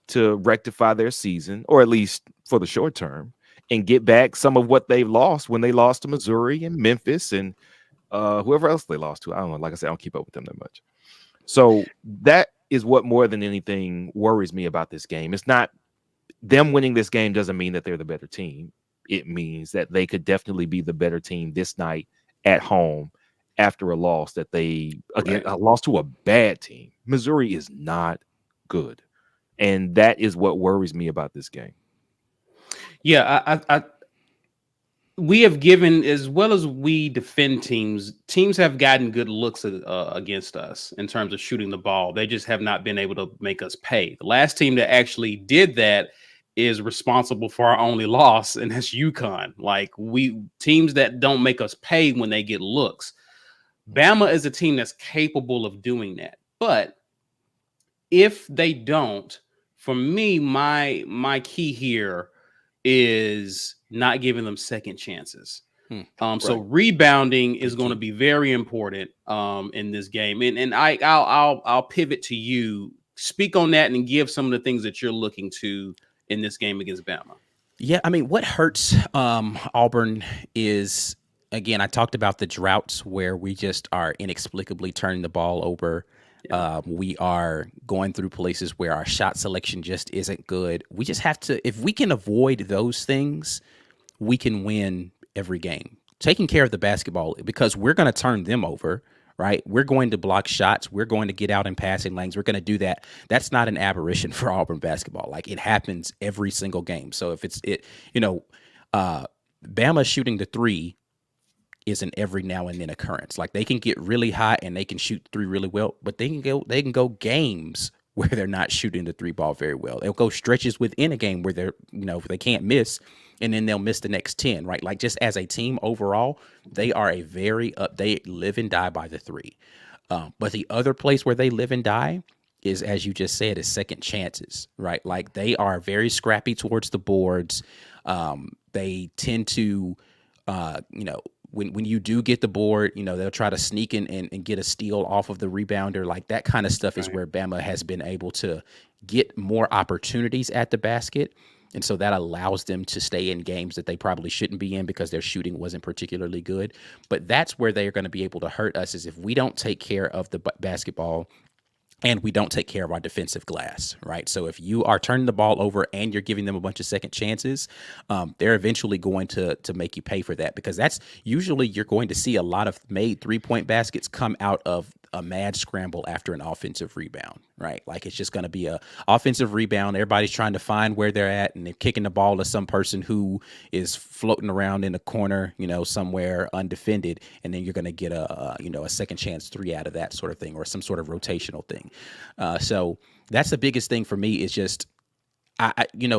to rectify their season, or at least for the short term, and get back some of what they've lost when they lost to Missouri and Memphis and whoever else they lost to. I don't know. Like I said, I don't keep up with them that much. So that is what more than anything worries me about this game. It's not them winning this game doesn't mean that they're the better team. It means that they could definitely be the better team this night at home after a loss that lost to a bad team. Missouri is not good. And that is what worries me about this game. Yeah, we have given, as well as we defend teams have gotten good looks against us in terms of shooting the ball. They just have not been able to make us pay. The last team that actually did that is responsible for our only loss, and that's UConn. Like, teams that don't make us pay when they get looks. Bama is a team that's capable of doing that. But if they don't, for me, my key here is not giving them second chances. So rebounding is going to be very important in this game. And I'll pivot to you speak on that and give some of the things that you're looking to in this game against Bama. Yeah, I mean, what hurts Auburn is, again, I talked about the droughts where we just are inexplicably turning the ball over. Yeah. We are going through places where our shot selection just isn't good. We just have to, if we can avoid those things, we can win every game. Taking care of the basketball, because we're going to turn them over, right? We're going to block shots. We're going to get out in passing lanes. We're going to do that. That's not an aberration for Auburn basketball. Like, it happens every single game. So if Bama shooting the three is an every now and then occurrence. Like, they can get really hot and they can shoot three really well, but they can go games where they're not shooting the three ball very well. They'll go stretches within a game where they can't miss, and then they'll miss the next 10, right? Like, just as a team overall, they are they live and die by the three. But the other place where they live and die is, as you just said, is second chances, right? Like, they are very scrappy towards the boards. They tend to, when you do get the board, they'll try to sneak in and get a steal off of the rebounder. Like, that kind of stuff is where Bama has been able to get more opportunities at the basket. And so that allows them to stay in games that they probably shouldn't be in because their shooting wasn't particularly good. But that's where they're going to be able to hurt us, is if we don't take care of the basketball and we don't take care of our defensive glass, right? So if you are turning the ball over and you're giving them a bunch of second chances, they're eventually going to make you pay for that, because that's usually, you're going to see a lot of made 3-point baskets come out of a mad scramble after an offensive rebound, right? Like, it's just going to be a offensive rebound. Everybody's trying to find where they're at, and they're kicking the ball to some person who is floating around in a corner, somewhere undefended. And then you're going to get a second chance three out of that sort of thing, or some sort of rotational thing. So that's the biggest thing for me, is just,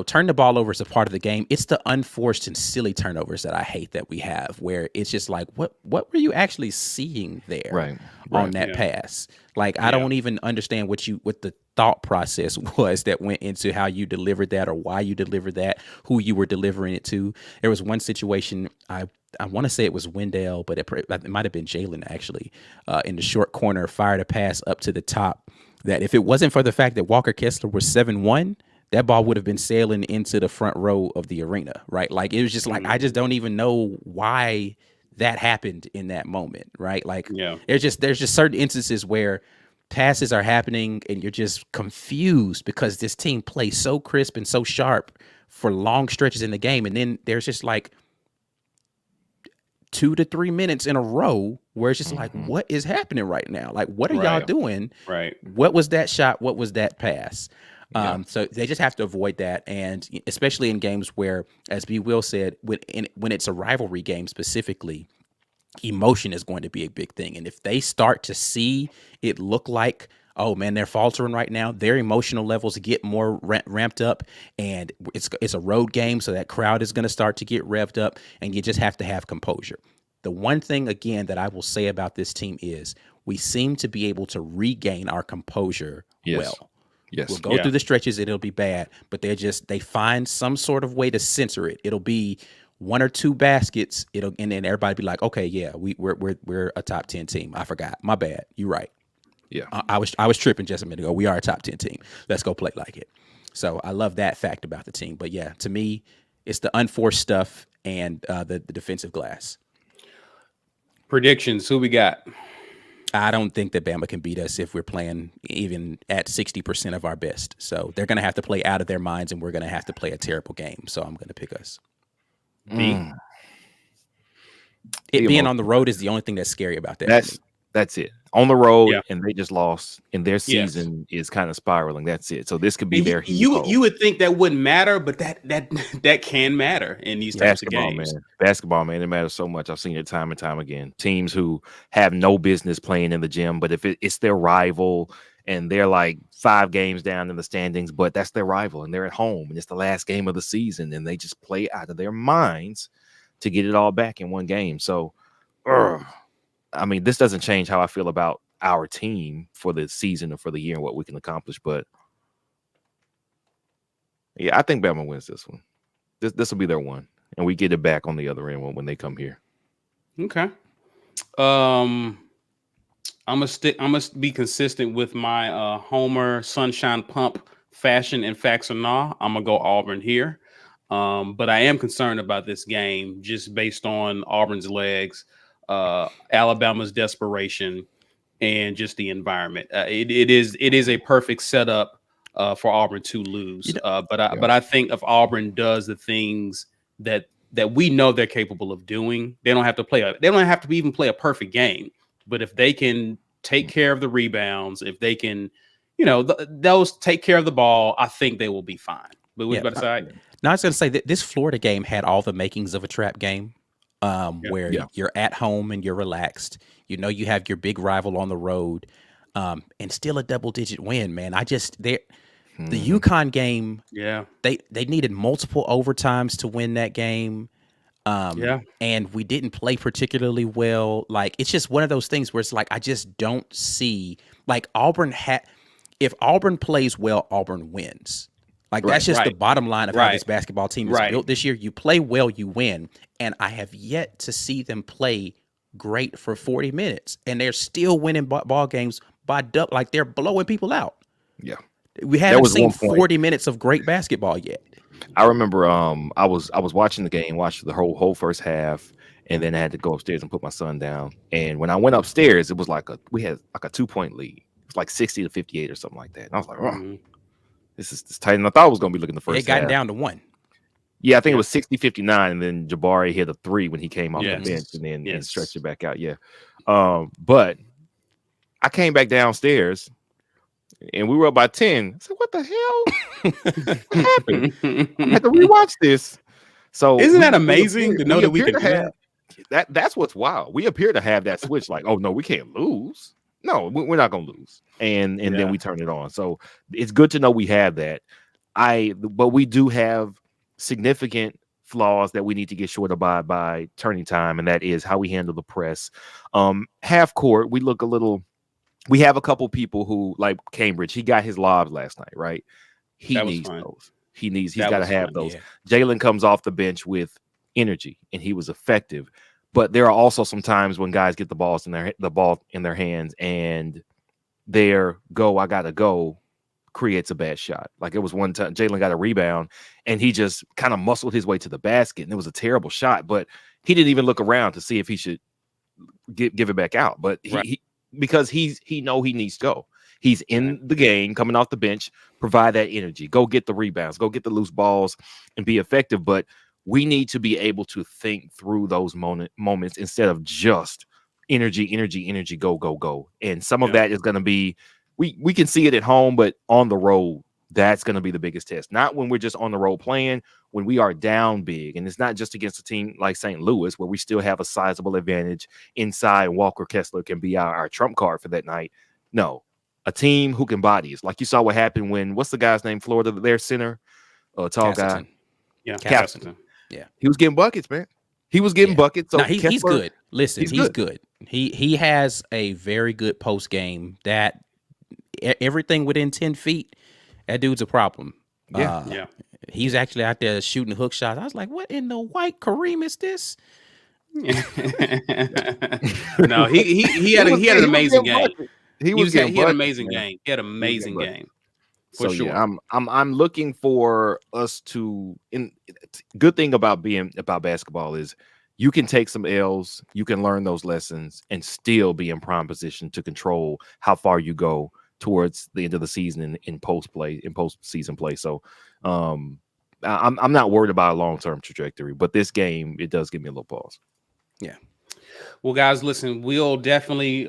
turn the ball over is a part of the game. It's the unforced and silly turnovers that I hate that we have, where it's just like, what were you actually seeing there on that pass? Like, I don't even understand what the thought process was that went into how you delivered that, or why you delivered that, who you were delivering it to. There was one situation, I want to say it was Wendell, but it might have been Jalen, actually, in the short corner, fired a pass up to the top that, if it wasn't for the fact that Walker Kessler was 7'1", that ball would have been sailing into the front row of the arena, right? Like, it was just like, I just don't even know why that happened in that moment, right? Like, there's just certain instances where passes are happening and you're just confused because this team plays so crisp and so sharp for long stretches in the game. And then there's just like 2 to 3 minutes in a row where it's just like, what is happening right now? Like, what are y'all doing? Right. What was that shot? What was that pass? So they just have to avoid that. And especially in games where, as B. Will said, when it's a rivalry game specifically, emotion is going to be a big thing. And if they start to see it look like, oh man, they're faltering right now, their emotional levels get more ramped up, and it's a road game, so that crowd is going to start to get revved up, and you just have to have composure. The one thing, again, that I will say about this team is we seem to be able to regain our composure well. Yes. We'll go through the stretches, it'll be bad, but they find some sort of way to censor it. It'll be 1 or 2 baskets, and then everybody be like, okay, yeah, we're a top 10 team. I forgot. My bad. You're right. Yeah. I was tripping just a minute ago. We are a top 10 team. Let's go play like it. So I love that fact about the team. But yeah, to me, it's the unforced stuff and the defensive glass. Predictions. Who we got? I don't think that Bama can beat us if we're playing even at 60% of our best. So they're going to have to play out of their minds, and we're going to have to play a terrible game. So I'm going to pick us. It being on the road is the only thing that's scary about that. That's it. On the road, and they just lost, and their season is kind of spiraling. That's it. So this could be their hero. You would think that wouldn't matter, but that can matter in these types of games. Basketball, man, it matters so much. I've seen it time and time again. Teams who have no business playing in the gym, but if it's their rival and they're like 5 games down in the standings, but that's their rival and they're at home and it's the last game of the season, and they just play out of their minds to get it all back in one game. So, I mean, this doesn't change how I feel about our team for the season or for the year and what we can accomplish. But yeah, I think Bama wins this one. This will be their one, and we get it back on the other end when they come here. Okay. I'm gonna be consistent with my Homer Sunshine Pump fashion and facts or nah. I'm gonna go Auburn here. But I am concerned about this game just based on Auburn's legs, Alabama's desperation, and just the environment. It is a perfect setup for Auburn to lose. But I think if Auburn does the things that we know they're capable of doing, they don't have to even play a perfect game. But if they can take care of the rebounds, if they can, those take care of the ball, I think they will be fine. But what about to say? Now, I was going to say that this Florida game had all the makings of a trap game, where you're at home and you're relaxed. You have your big rival on the road, and still a double-digit win, man. The UConn game, they needed multiple overtimes to win that game. And we didn't play particularly well. Like, it's just one of those things where it's like, I just don't see, like, if Auburn plays well, Auburn wins. Like, that's just the bottom line of how this basketball team is built this year. You play well, you win. And I have yet to see them play great for 40 minutes. And they're still winning ball games by like they're blowing people out. Yeah. We haven't seen 40 minutes of great basketball yet. I remember I was watching the game, watched the whole first half, and then I had to go upstairs and put my son down. And when I went upstairs, it was we had like a 2-point lead. It was like 60-58 or something like that. And I was like, oh, this is tight. And I thought I was going to be looking the first half. It got down to 1. Yeah, I think it was 60-59, and then Jabari hit a 3 when he came off the bench and then stretched it back out. Yeah. But I came back downstairs, and we were up by 10. I said, what the hell? What happened? I had to rewatch this. So isn't that amazing to know that we can do that? That's what's wild. We appear to have that switch, like, oh no, we can't lose. No, we're not gonna lose. And then we turn it on. So it's good to know we have that. But we do have significant flaws that we need to get short of by turning time, and that is how we handle the press. Half court, we look a little. We have a couple people who, like Cambridge, he got his lobs last night, right? He needs those. He's got to have those. Yeah. Jalen comes off the bench with energy, and he was effective. But there are also some times when guys get the ball in their hands, and their I gotta go creates a bad shot. Like, it was one time Jalen got a rebound, and he just kind of muscled his way to the basket, and it was a terrible shot. But he didn't even look around to see if he should give it back out. But because he needs to go. He's in the game, coming off the bench, provide that energy, go get the rebounds, go get the loose balls, and be effective. But we need to be able to think through those moments instead of just energy, go. And some of that is going to be, we can see it at home, but on the road, that's going to be the biggest test. Not when we're just on the road playing, when we are down big. And it's not just against a team like St. Louis, where we still have a sizable advantage inside. Walker Kessler can be our trump card for that night. No, a team who can body us. Like, you saw what happened when, what's the guy's name, Florida, their center, tall guy. Yeah, Castleton. Yeah. He was getting buckets, man. He was getting buckets. So he's good. Listen, he's good. He has a very good post game. That everything within 10 feet, that dude's a problem. Yeah. He's actually out there shooting hook shots. I was like, what in the white Kareem is this? No, he had an amazing game. He had an amazing game. He had an amazing game. For sure. Yeah, I'm looking for us to. Good thing about basketball is you can take some L's, you can learn those lessons, and still be in prime position to control how far you go towards the end of the season in postseason play. So, I'm not worried about a long-term trajectory, but this game, it does give me a little pause. Yeah. Well, guys, listen, we'll definitely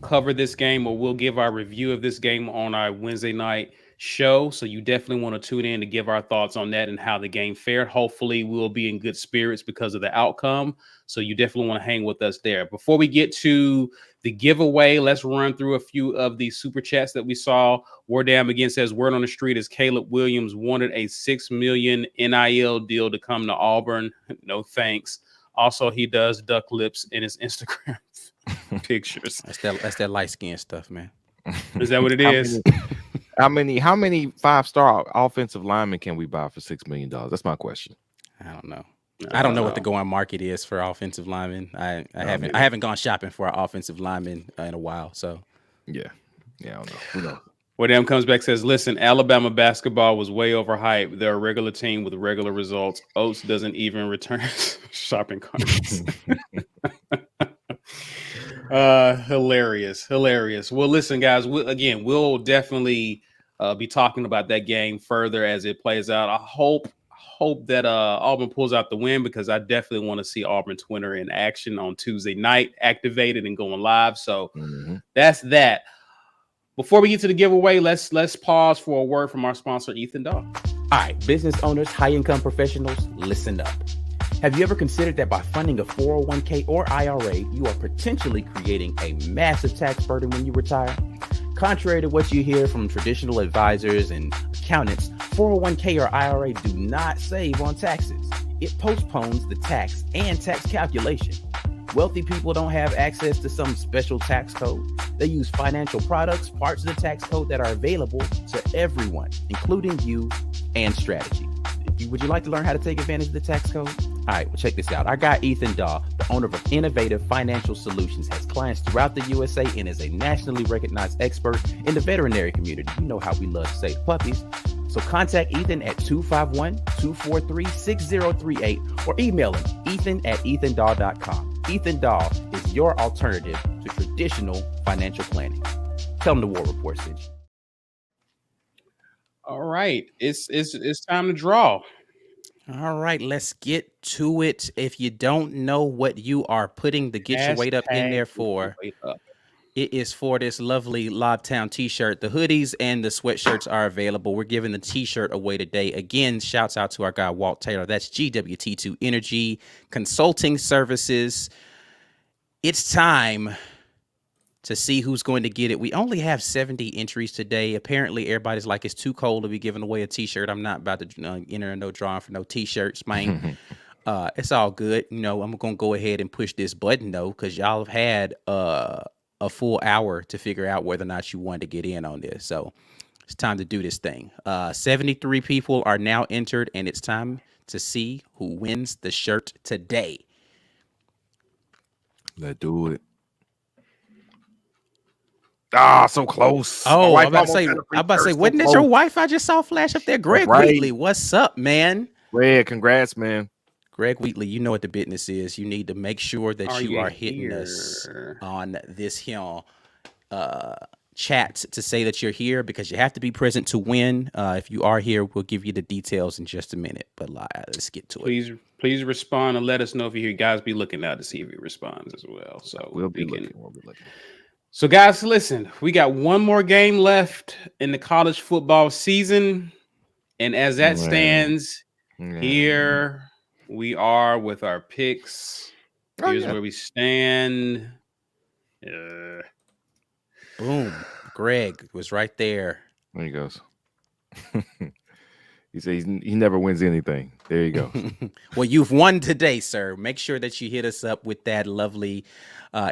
cover this game, or we'll give our review of this game on our Wednesday night show. So you definitely want to tune in to give our thoughts on that and how the game fared. Hopefully we'll be in good spirits because of the outcome. So you definitely want to hang with us there. Before we get to the giveaway, let's run through a few of the super chats that we saw. Wardam again says, word on the street is Caleb Williams wanted a $6 million NIL deal to come to Auburn. No thanks. Also, he does duck lips in his Instagram pictures. That's that light skin stuff, man. Is that what it is? How many 5-star offensive linemen can we buy for $6 million? That's my question. I don't know. I don't know what the going market is for offensive linemen. I haven't gone shopping for an offensive lineman in a while. So yeah, I don't know. Who knows? Wardam comes back, says, listen, Alabama basketball was way overhyped. They're a regular team with regular results. Oates doesn't even return shopping carts. Hilarious. Well, listen, guys, we'll definitely be talking about that game further as it plays out. I hope that Auburn pulls out the win, because I definitely want to see Auburn Twitter in action on Tuesday night, activated and going live. So that's that. Before we get to the giveaway, let's pause for a word from our sponsor, Ethan Dawe. All right, business owners, high-income professionals, listen up. Have you ever considered that by funding a 401k or IRA, you are potentially creating a massive tax burden when you retire? Contrary to what you hear from traditional advisors and accountants, 401k or IRA do not save on taxes. It postpones the tax and tax calculation. Wealthy people don't have access to some special tax code. They use financial products, parts of the tax code that are available to everyone, including you and strategy. Would you like to learn how to take advantage of the tax code? All right, well, check this out. Our guy, Ethan Dawe, the owner of Innovative Financial Solutions, has clients throughout the USA and is a nationally recognized expert in the veterinary community. You know how we love to say puppies. So contact Ethan at 251-243-6038 or email him, ethan@ethandawe.com. Ethan Dawe is your alternative to traditional financial planning. Tell him the War Report sent you. All right, it's time to draw. All right, let's get to it. If you don't know what you are putting the Get Your Weight Up in there for, it is for this lovely Lobtown t-shirt. The hoodies and the sweatshirts are available. We're giving the t-shirt away today. Again, shouts out to our guy, Walt Taylor. That's GWT2 Energy Consulting Services. It's time to see who's going to get it. We only have 70 entries today. Apparently, everybody's like, it's too cold to be giving away a t-shirt. I'm not about to enter no drawing for no t-shirts, man. It's all good. You know, I'm going to go ahead and push this button, though, because y'all have had a full hour to figure out whether or not you wanted to get in on this. So it's time to do this thing. 73 people are now entered, and it's time to see who wins the shirt today. Let's do it. Ah, so close. Oh, I'm about to say, wasn't this your wife I just saw flash up there? Greg Wheatley, what's up, man? Greg, congrats, man. Greg Wheatley, you know what the business is. You need to make sure that you are hitting us on this here chat to say that you're here, because you have to be present to win. If you are here, we'll give you the details in just a minute. But let's get to it. Please respond and let us know if you're here. Guys, be looking out to see if he responds as well. So we'll be looking. So, guys, listen, we got one more game left in the college football season. And as that stands, here we are with our picks. Here's where we stand. Boom. Greg was right there. There he goes. He says he never wins anything. There you go. Well, you've won today, sir. Make sure that you hit us up with that lovely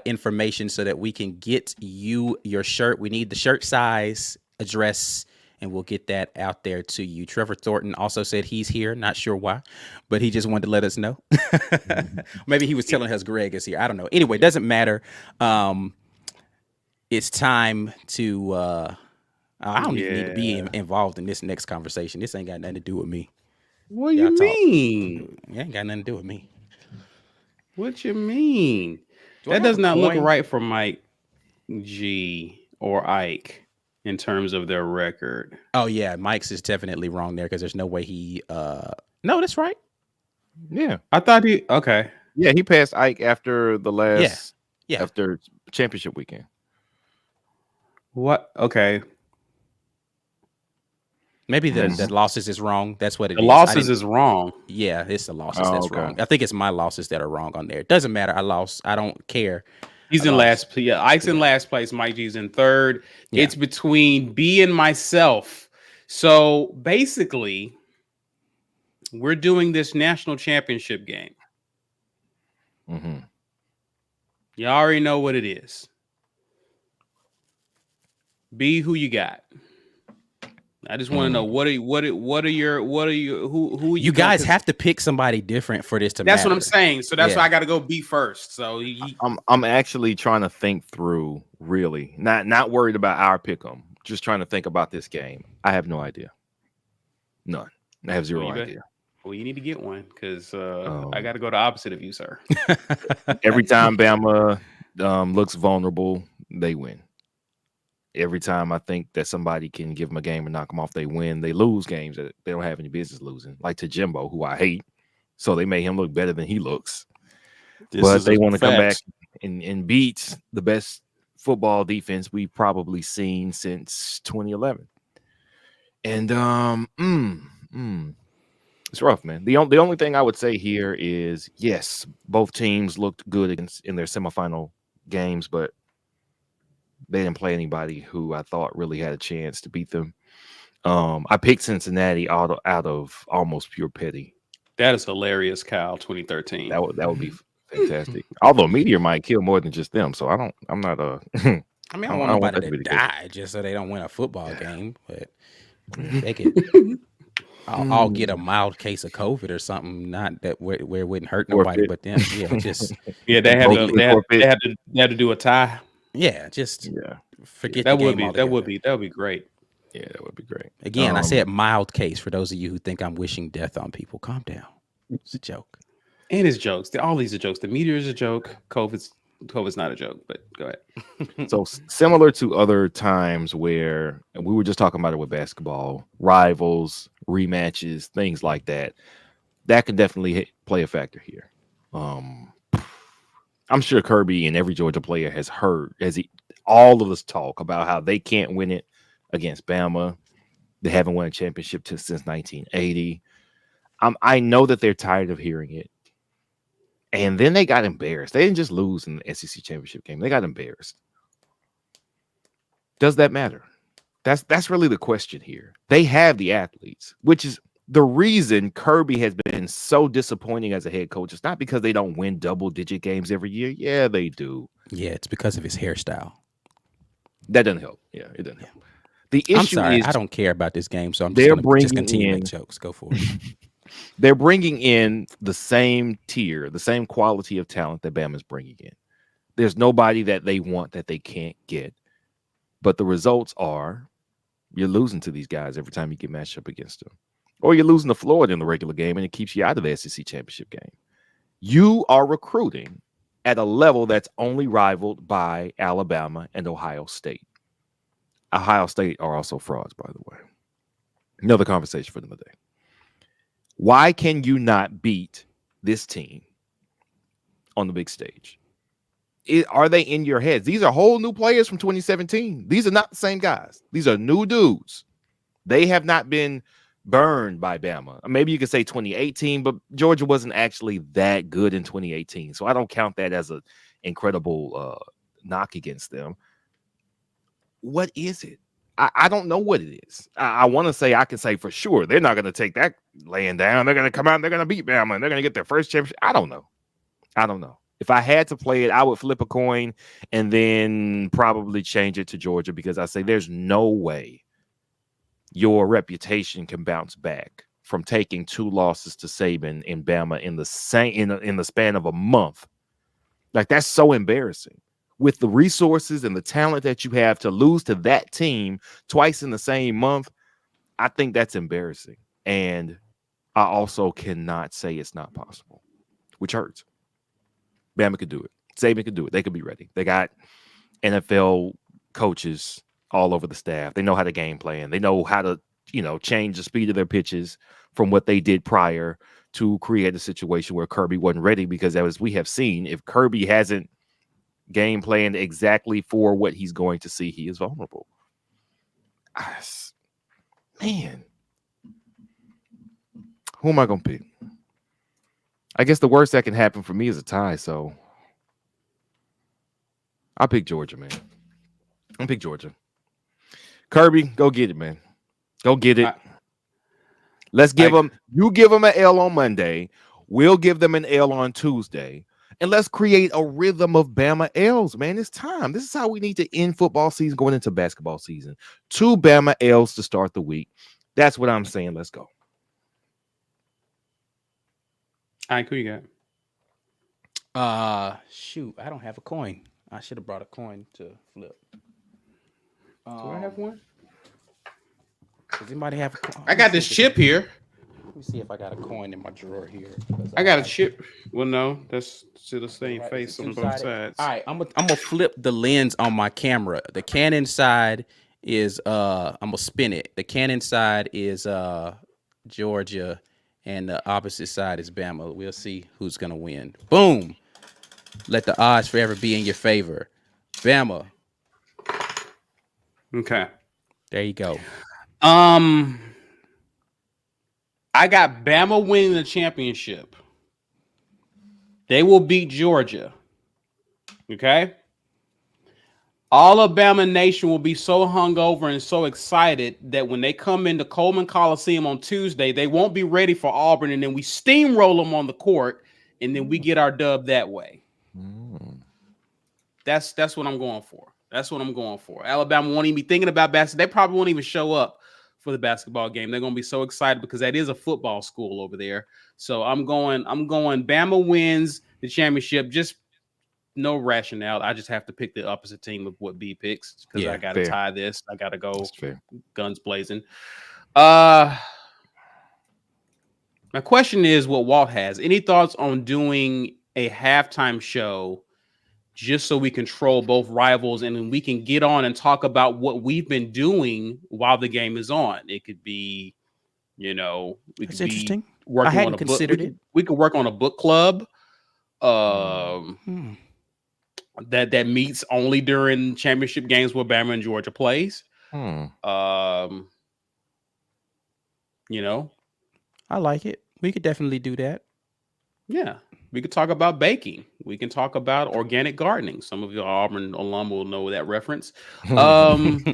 information so that we can get you your shirt. We need the shirt size, address, and we'll get that out there to you. Trevor Thornton also said he's here. Not sure why, but he just wanted to let us know. Maybe he was telling us Greg is here. I don't know. Anyway, doesn't matter. It's time to I don't even need to be involved in this next conversation. This ain't got nothing to do with me. What you mean? It ain't got nothing to do with me. What you mean? That does not look right for Mike G or Ike in terms of their record. Oh yeah, Mike's is definitely wrong there, because there's no way he no, that's right. Yeah. I thought okay. Yeah, he passed Ike after the last after championship weekend. What? Okay. Maybe the losses is wrong. That's what it is. The losses is wrong. Yeah, it's the losses that's wrong. I think it's my losses that are wrong on there. It doesn't matter. I lost. I don't care. He's in last. Yeah, Ike's in last place. Mike G's in third. Yeah. It's between B and myself. So basically, we're doing this national championship game. Mm-hmm. You already know what it is. B, who you got? I just want to know what are your who you guys have to pick somebody different for this to matter. That's what I'm saying. So that's why I got to go B first. So I'm actually trying to think through, really, not worried about our pick 'em. Just trying to think about this game. I have no idea. None. I have zero idea. Well, you need to get one because I got to go the opposite of you, sir. Every time Bama looks vulnerable, they win. Every time I think that somebody can give them a game and knock them off, they win. They lose games that they don't have any business losing, like to Jimbo, who I hate. So they made him look better than he looks. But they want to come back and beat the best football defense we've probably seen since 2011. And it's rough, man. The only thing I would say here is, yes, both teams looked good in their semifinal games, but they didn't play anybody who I thought really had a chance to beat them. I picked Cincinnati out of almost pure pity. That is hilarious, Kyle. 2013. That would be fantastic. Although Meteor might kill more than just them, so I'm not I mean, I don't want nobody to die just so they don't win a football game, but they could. I'll get a mild case of COVID or something, not that where it wouldn't hurt nobody, but them. Yeah, just they had to do a tie. Yeah, forget that. Would be great. Yeah, that would be great. Again, I said mild case for those of you who think I'm wishing death on people. Calm down. It's a joke. And it's jokes. All these are jokes. The meteor is a joke. COVID's not a joke, but go ahead. So similar to other times where we were just talking about it with basketball, rivals, rematches, things like that, that can definitely play a factor here. I'm sure Kirby and every Georgia player has heard all of us talk about how they can't win it against Bama. They haven't won a championship since 1980. I know that they're tired of hearing it. And then they got embarrassed. They didn't just lose in the SEC championship game. They got embarrassed. Does that matter? That's really the question here. They have the athletes, which is the reason Kirby has been so disappointing as a head coach. It's not because they don't win double-digit games every year. Yeah, they do. Yeah, it's because of his hairstyle. That doesn't help. Yeah, it doesn't help. The issue is I don't care about this game, so I'm just going to continue to make jokes. Go for it. They're bringing in the same tier, the same quality of talent that Bama's bringing in. There's nobody that they want that they can't get. But the results are you're losing to these guys every time you get matched up against them. Or you're losing to Florida in the regular game, and it keeps you out of the SEC championship game. You are recruiting at a level that's only rivaled by Alabama and Ohio State. Ohio State are also frauds, by the way. Another conversation for another day. Why can you not beat this team on the big stage? Are they in your heads? These are whole new players from 2017. These are not the same guys. These are new dudes. They have not been burned by Bama. Maybe you could say 2018, but Georgia wasn't actually that good in 2018. So I don't count that as an incredible knock against them. What is it? I don't know what it is. I want to say I can say for sure they're not going to take that laying down. They're going to come out and they're going to beat Bama and they're going to get their first championship. I don't know. If I had to play it, I would flip a coin and then probably change it to Georgia because I say there's no way your reputation can bounce back from taking 2 losses to Saban and Bama in the span of a month. Like, that's so embarrassing. With the resources and the talent that you have to lose to that team twice in the same month, I think that's embarrassing. And I also cannot say it's not possible, which hurts. Bama could do it. Saban could do it. They could be ready. They got NFL coaches all over the staff. They know how to game plan. They know how to, change the speed of their pitches from what they did prior to create a situation where Kirby wasn't ready. Because as we have seen, if Kirby hasn't game planned exactly for what he's going to see, he is vulnerable. Man, who am I going to pick? I guess the worst that can happen for me is a tie, so I'll pick Georgia, man. I'll pick Georgia. Kirby, go get it, man. Go get it. Let's give them. You give them an L on Monday. We'll give them an L on Tuesday. and let's create a rhythm of Bama L's, man. It's time. This is how we need to end football season going into basketball season. 2 Bama L's to start the week. That's what I'm saying. Let's go. All right, who you got? Shoot, I don't have a coin. I should have brought a coin to flip. Do I have one? Does anybody have a coin? I got this chip here. Let me see if I got a coin in my drawer here. I got a chip. Well, no, that's still the same face on both sides. All right, I'm gonna flip the lens on my camera. The Canon side is I'm gonna spin it. The Canon side is Georgia, and the opposite side is Bama. We'll see who's gonna win. Boom. Let the odds forever be in your favor. Bama. Okay. There you go. I got Bama winning the championship. They will beat Georgia. Okay. Alabama Nation will be so hungover and so excited that when they come into Coleman Coliseum on Tuesday, they won't be ready for Auburn, and then we steamroll them on the court, and then we get our dub that way. That's what I'm going for. That's what I'm going for. Alabama won't even be thinking about basketball. They probably won't even show up for the basketball game. They're going to be so excited because that is a football school over there. So I'm going Bama wins the championship. Just no rationale. I just have to pick the opposite team of what B picks because I got to tie this. I got to go guns blazing. My question is what Walt has. Any thoughts on doing a halftime show just so we control both rivals and then we can get on and talk about what we've been doing while the game is on? It could be, That's interesting. Working I hadn't on a considered book. it. We could work on a book club that meets only during championship games where Bama and Georgia plays. I like it. We could definitely do that. Yeah. We could talk about baking. We can talk about organic gardening. Some of your Auburn alum will know that reference. We could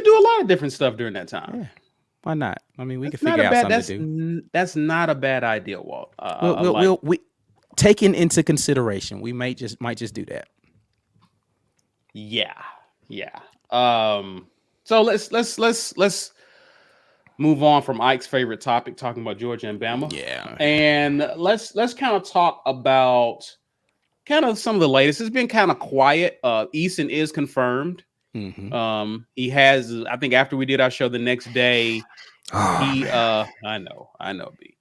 do a lot of different stuff during that time. Yeah. Why not? I mean, we That's could figure not a out bad, something to do. That's not a bad idea, Walt. We taking into consideration, we might just do that. Yeah. So let's move on from Ike's favorite topic, talking about Georgia and Bama. Yeah. And let's kind of talk about kind of some of the latest. It's been kind of quiet. Eason is confirmed. Mm-hmm. He has, I think after we did our show the next day, I know, B.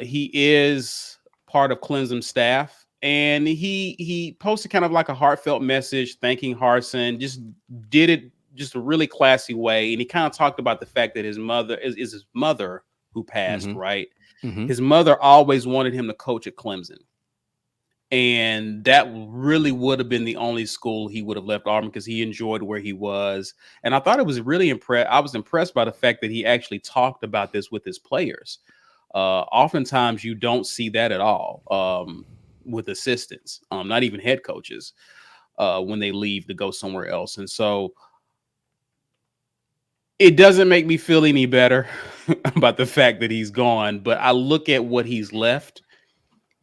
He is part of Clemson's staff, and he posted kind of like a heartfelt message thanking Harsin, just did it just a really classy way. And he kind of talked about the fact that his mother is his mother who passed, right? Mm-hmm. His mother always wanted him to coach at Clemson. And that really would have been the only school he would have left Auburn because he enjoyed where he was. And I thought it was really I was impressed by the fact that he actually talked about this with his players. Oftentimes you don't see that at all with assistants, not even head coaches, when they leave to go somewhere else. And so it doesn't make me feel any better about the fact that he's gone, but I look at what he's left.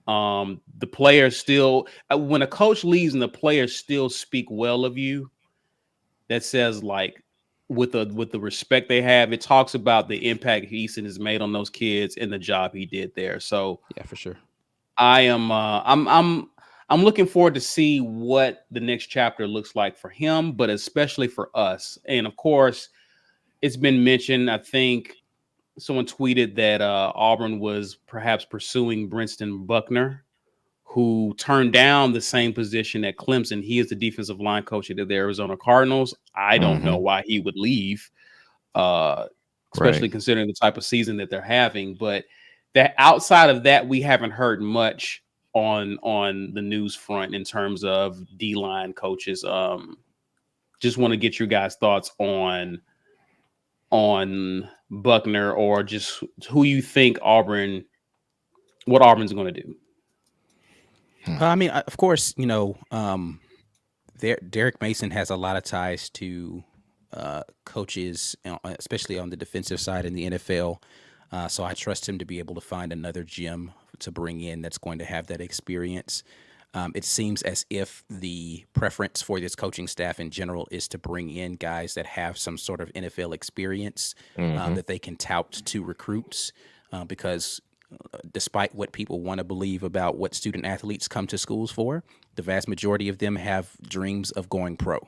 The players still, when a coach leaves and the players still speak well of you, that says like with the respect they have, it talks about the impact Eason has made on those kids and the job he did there. So yeah, for sure. I'm looking forward to see what the next chapter looks like for him, but especially for us. And of course, it's been mentioned, I think someone tweeted that Auburn was perhaps pursuing Brinston Buckner, who turned down the same position at Clemson. He is the defensive line coach at the Arizona Cardinals. I don't know why he would leave, especially considering the type of season that they're having. But that outside of that, we haven't heard much on the news front in terms of D-line coaches. Just want to get your guys' thoughts on Buckner, or just who you think what Auburn's going to do. I mean, of course, Derek Mason has a lot of ties to coaches, especially on the defensive side in the NFL. So I trust him to be able to find another gym to bring in that's going to have that experience. It seems as if the preference for this coaching staff in general is to bring in guys that have some sort of NFL experience that they can tout to recruits, because despite what people want to believe about what student athletes come to schools for, the vast majority of them have dreams of going pro.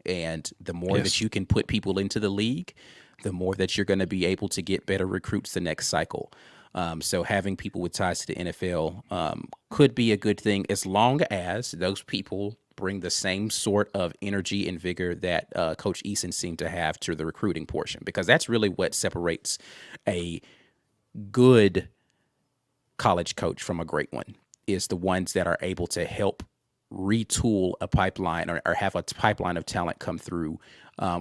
And the more that you can put people into the league, the more that you're going to be able to get better recruits the next cycle. So having people with ties to the NFL could be a good thing, as long as those people bring the same sort of energy and vigor that Coach Eason seemed to have to the recruiting portion, because that's really what separates a good college coach from a great one, is the ones that are able to help retool a pipeline or have a pipeline of talent come through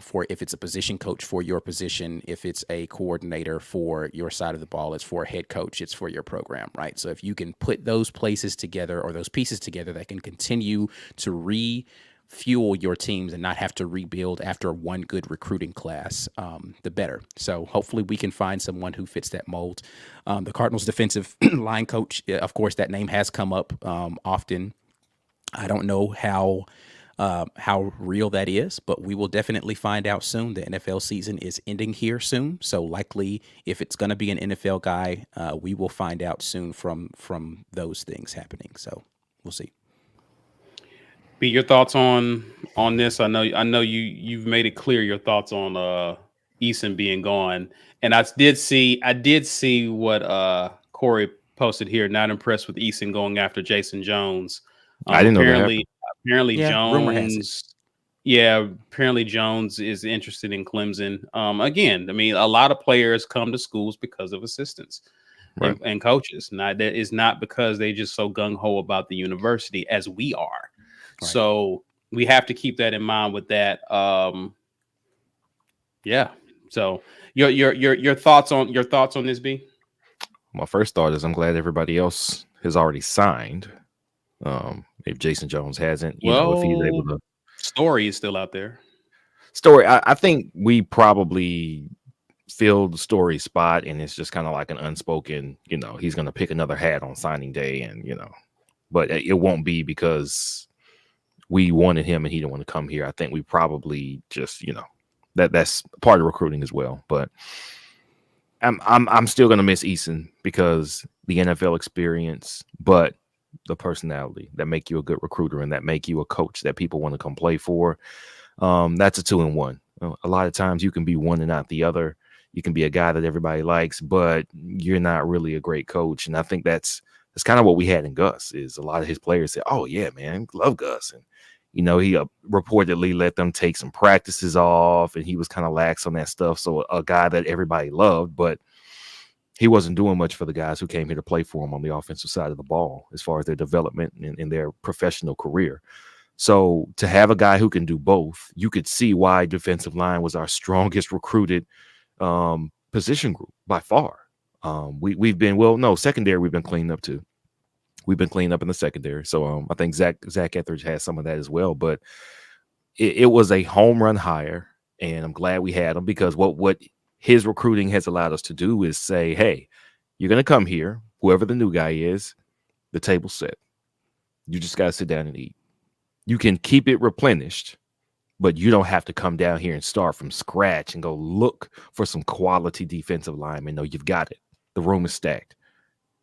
for, if it's a position coach for your position, if it's a coordinator for your side of the ball, it's for a head coach, it's for your program, right? So if you can put those places together, or those pieces together, that can continue to refuel your teams and not have to rebuild after one good recruiting class, the better. So hopefully we can find someone who fits that mold. The Cardinals defensive line coach, of course, that name has come up often. I don't know how real that is, but we will definitely find out soon. The NFL season is ending here soon, so likely if it's going to be an NFL guy, we will find out soon from those things happening. So we'll see. B, your thoughts on this? I know you've made it clear your thoughts on Eason being gone, and I did see what Corey posted here. Not impressed with Eason going after Jason Jones. I didn't know that. Apparently rumor has it. Jones. Yeah, apparently Jones is interested in Clemson. Again, I mean, a lot of players come to schools because of assistants and coaches. That is not because they just so gung ho about the university as we are. Right. So we have to keep that in mind with that. Yeah. So your thoughts on this, B? My first thought is I'm glad everybody else has already signed. If Jason Jones hasn't, if he's able to. Story is still out there. Story, I think we probably filled the Story spot, and it's just kind of like an unspoken, he's going to pick another hat on signing day, and but it won't be because we wanted him and he didn't want to come here. I think we probably just, that's part of recruiting as well. But I'm still going to miss Eason because the NFL experience, but the personality that make you a good recruiter and that make you a coach that people want to come play for. That's a 2-in-1. A lot of times you can be one and not the other. You can be a guy that everybody likes, but you're not really a great coach. And I think that's kind of what we had in Gus. Is a lot of his players said, "Oh yeah, man, love Gus," and he reportedly let them take some practices off, and he was kind of lax on that stuff. So a guy that everybody loved, but he wasn't doing much for the guys who came here to play for him on the offensive side of the ball as far as their development in their professional career. So to have a guy who can do both, you could see why defensive line was our strongest recruited position group by far. Secondary we've been cleaning up too. We've been cleaning up in the secondary. So I think Zach Etheridge has some of that as well. But it was a home run hire, and I'm glad we had him, because what his recruiting has allowed us to do is say, hey, you're going to come here, whoever the new guy is, the table's set. You just got to sit down and eat. You can keep it replenished, but you don't have to come down here and start from scratch and go look for some quality defensive linemen. No, you've got it. The room is stacked.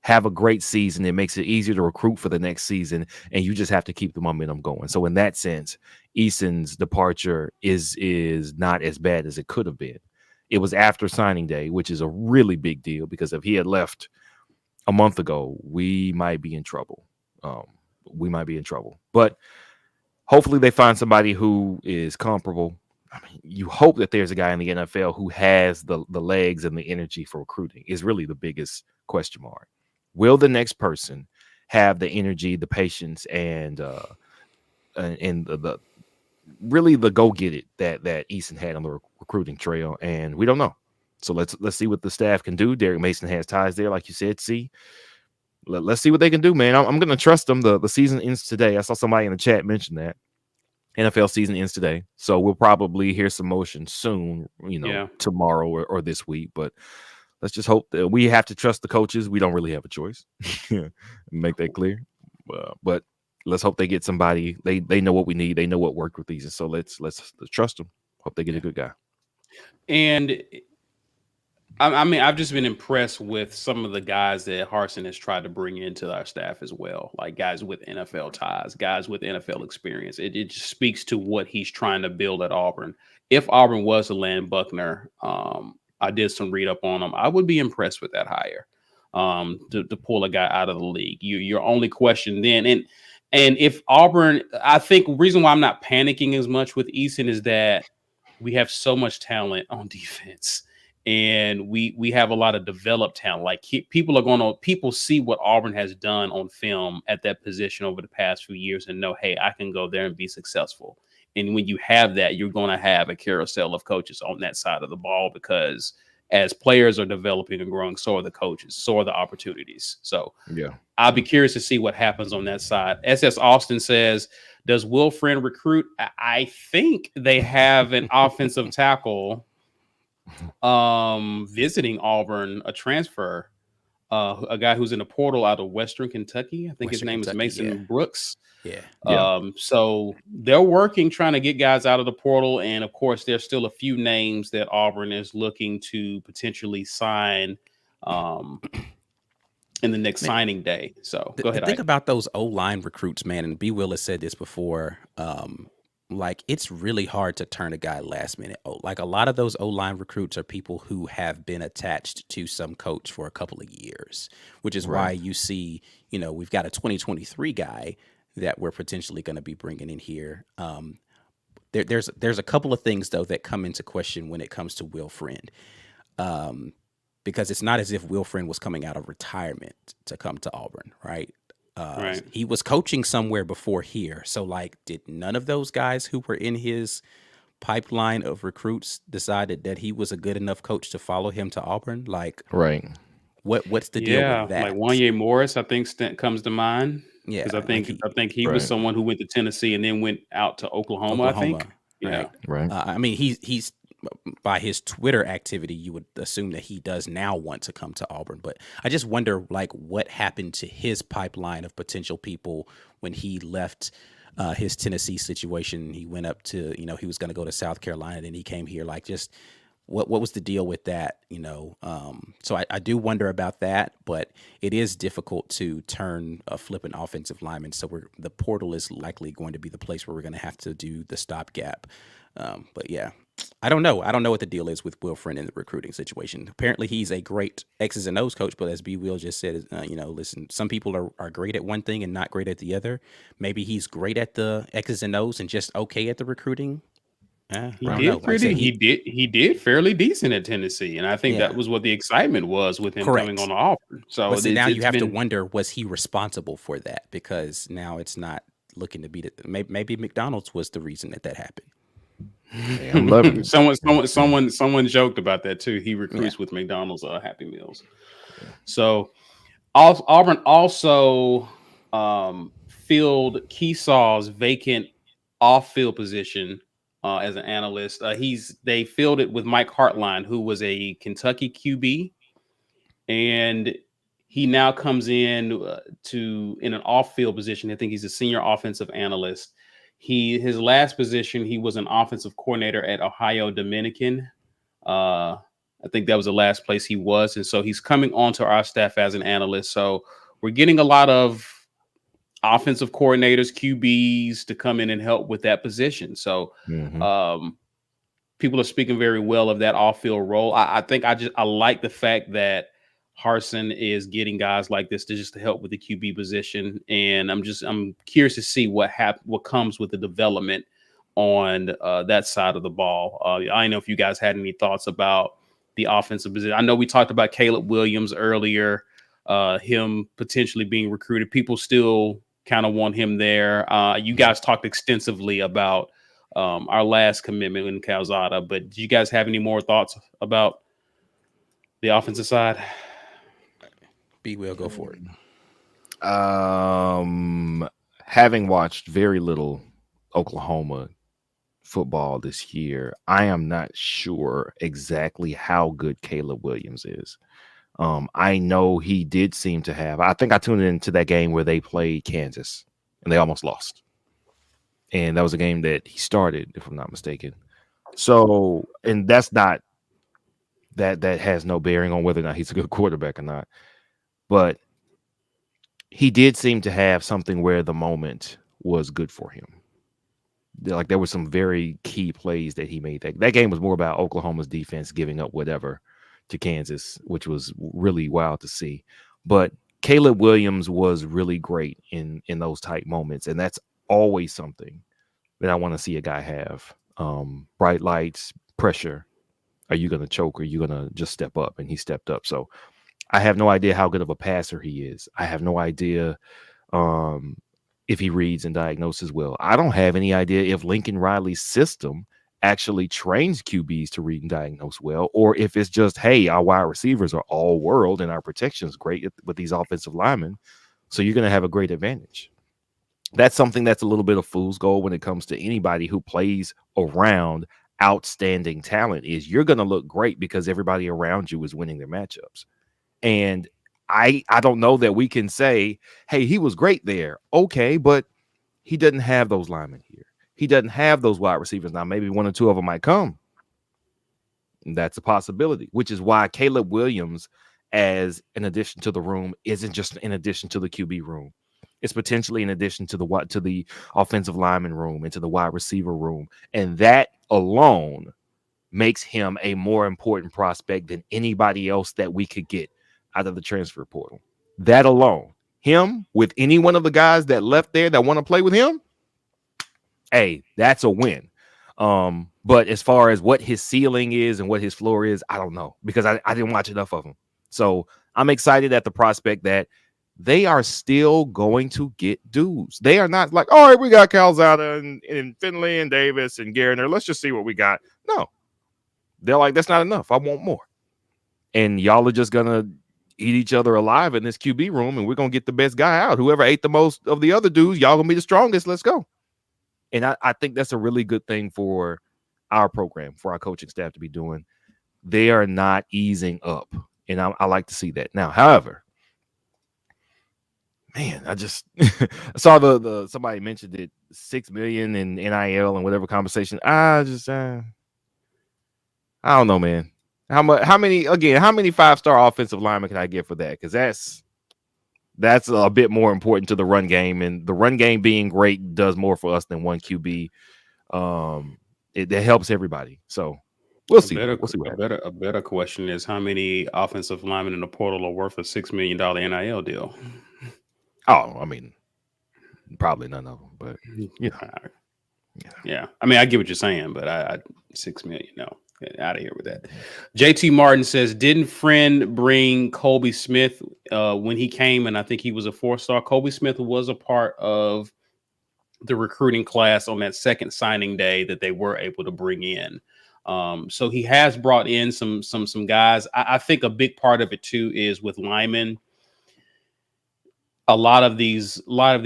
Have a great season. It makes it easier to recruit for the next season, and you just have to keep the momentum going. So in that sense, Eason's departure is not as bad as it could have been. It was after signing day, which is a really big deal, because if he had left a month ago, we might be in trouble. But hopefully they find somebody who is comparable. I mean, you hope that there's a guy in the NFL who has the legs and the energy for recruiting is really the biggest question mark. Will the next person have the energy, the patience, and the really the go get it that Eason had on the recruiting trail? And we don't know. So let's see what the staff can do. Derek Mason has ties there, like you said. Let's see what they can do, man. I'm going to trust them. The season ends today. I saw somebody in the chat mention that NFL season ends today, so we'll probably hear some motion soon. Tomorrow or this week. But let's just hope that we have to trust the coaches. We don't really have a choice. Make that clear. But let's hope they get somebody. They know what we need. They know what worked with these, and so let's trust them. Hope they get a good guy. And I mean, I've just been impressed with some of the guys that Harsin has tried to bring into our staff as well, like guys with NFL ties, guys with NFL experience. It just speaks to what he's trying to build at Auburn. If Auburn was to land Buckner, I did some read up on him. I would be impressed with that hire, to pull a guy out of the league. Your only question then, and if Auburn, I think the reason why I'm not panicking as much with Eason is that we have so much talent on defense. And we have a lot of developed talent. Like people see what Auburn has done on film at that position over the past few years and know, hey, I can go there and be successful. And when you have that, you're going to have a carousel of coaches on that side of the ball, because as players are developing and growing, so are the coaches, so are the opportunities. So yeah, I'll be curious to see what happens on that side. SS Austin says, does Will Friend recruit? I think they have an offensive tackle visiting Auburn, a transfer, a guy who's in the portal out of Western Kentucky. I think his name is Mason Brooks. Yeah. So they're working, trying to get guys out of the portal. And of course, there's still a few names that Auburn is looking to potentially sign in the next signing day. So go ahead. Think about those O-line recruits, man. And B. Will has said this before. Like, it's really hard to turn a guy last minute. Like, a lot of those O-line recruits are people who have been attached to some coach for a couple of years, which is why you see, we've got a 2023 guy that we're potentially going to be bringing in here. There's a couple of things, though, that come into question when it comes to Will Friend, because it's not as if Will Friend was coming out of retirement to come to Auburn, right? He was coaching somewhere before here. So, like, did none of those guys who were in his pipeline of recruits decided that he was a good enough coach to follow him to Auburn? Like, what's the deal with that? Like Wanye Morris, I think comes to mind. Yeah, because I think he was someone who went to Tennessee and then went out to Oklahoma. I think. Right. I mean, he's by his Twitter activity, you would assume that he does now want to come to Auburn. But I just wonder, like, what happened to his pipeline of potential people when he left his Tennessee situation. He went up to, he was going to go to South Carolina, and he came here. Like, just what was the deal with that? So I do wonder about that, but it is difficult to turn a flippant offensive lineman. So the portal is likely going to be the place where we're going to have to do the stopgap. But yeah, I don't know. I don't know what the deal is with Will Friend in the recruiting situation. Apparently, he's a great X's and O's coach, but as B. Will just said, listen, some people are great at one thing and not great at the other. Maybe he's great at the X's and O's and just okay at the recruiting. He did fairly decent at Tennessee, and I think that was what the excitement was with him coming on Auburn. So now you have to wonder, was he responsible for that? Because now it's not looking to be maybe McDonald's was the reason that happened. Yeah, I'm loving it. Someone joked about that too. He recruits with McDonald's Happy Meals. So Auburn also filled Keesaw's vacant off-field position as an analyst. They filled it with Mike Hartline, who was a Kentucky QB, and he now comes in in an off-field position. I think he's a senior offensive analyst. His last position, he was an offensive coordinator at Ohio Dominican. I think that was the last place he was. And so he's coming onto our staff as an analyst. So we're getting a lot of offensive coordinators, QBs to come in and help with that position. So people are speaking very well of that off-field role. I think I like the fact that Harsin is getting guys like this to help with the QB position, and I'm curious to see what comes with the development on that side of the ball. I don't know if you guys had any thoughts about the offensive position. I know we talked about Caleb Williams earlier, him potentially being recruited. People still kind of want him there. You guys talked extensively about our last commitment in Calzada, but do you guys have any more thoughts about the offensive side? Will go for it. Having watched very little Oklahoma football this year, I am not sure exactly how good Caleb Williams is. I know he did seem to have. I think I tuned into that game where they played Kansas and they almost lost. And that was a game that he started, if I'm not mistaken. So, and that's not that has no bearing on whether or not he's a good quarterback or not. But he did seem to have something where the moment was good for him. Like there were some very key plays that he made. That game was more about Oklahoma's defense giving up whatever to Kansas, which was really wild to see. But Caleb Williams was really great in those type moments, and that's always something that I want to see a guy have. Bright lights, pressure. Are you going to choke or are you going to just step up? And he stepped up. So I have no idea how good of a passer he is. I have no idea if he reads and diagnoses well. I don't have any idea if Lincoln Riley's system actually trains QBs to read and diagnose well, or if it's just, hey, our wide receivers are all world and our protection is great with these offensive linemen. So you're going to have a great advantage. That's something that's a little bit of fool's gold when it comes to anybody who plays around outstanding talent, is you're going to look great because everybody around you is winning their matchups. And I don't know that we can say, hey, he was great there. Okay, but he doesn't have those linemen here. He doesn't have those wide receivers. Now, maybe one or two of them might come. And that's a possibility, which is why Caleb Williams, as an addition to the room, isn't just in addition to the QB room. It's potentially in addition to the offensive lineman room and to the wide receiver room. And that alone makes him a more important prospect than anybody else that we could get out of the transfer portal. That alone, him with any one of the guys that left there that want to play with him, hey, that's a win. But as far as what his ceiling is and what his floor is, I don't know, because I didn't watch enough of him. So I'm excited at the prospect that they are still going to get dudes. They are not like, all right, we got Calzada and Finley and Davis and Garner. Let's just see what we got. No, they're like, that's not enough. I want more. And y'all are just going to eat each other alive in this QB room, and we're going to get the best guy out. Whoever ate the most of the other dudes, y'all going to be the strongest. Let's go. And I think that's a really good thing for our program, for our coaching staff to be doing. They are not easing up, and I like to see that. Now, however, man, I just saw the somebody mentioned it, $6 million in NIL and whatever conversation. I don't know, man. How many 5-star offensive linemen can I get for that? Because that's a bit more important to the run game, and the run game being great does more for us than one QB. It helps everybody. So we'll see. A better question is, how many offensive linemen in the portal are worth a $6 million NIL deal? Oh, I mean, probably none of them, but yeah. I mean, I get what you're saying, but I 6 million, no. Get out of here with that. JT Martin says, didn't Friend bring Colby Smith when he came? And I think he was a 4-star. Colby Smith was a part of the recruiting class on that second signing day that they were able to bring in. So he has brought in some guys. I think a big part of it too is with linemen. A lot of these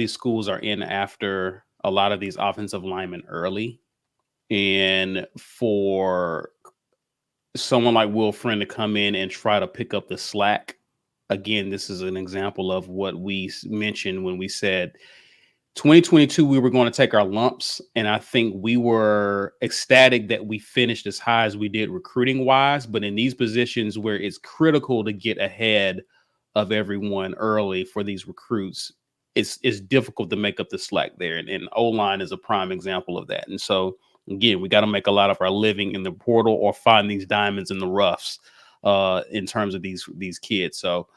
schools are in after a lot of these offensive linemen early, and for someone like Will Friend to come in and try to pick up the slack. Again, this is an example of what we mentioned when we said 2022, we were going to take our lumps. And I think we were ecstatic that we finished as high as we did recruiting wise. But in these positions where it's critical to get ahead of everyone early for these recruits, it's difficult to make up the slack there. And O-line is a prime example of that. And so, again, we got to make a lot of our living in the portal or find these diamonds in the roughs in terms of these kids. So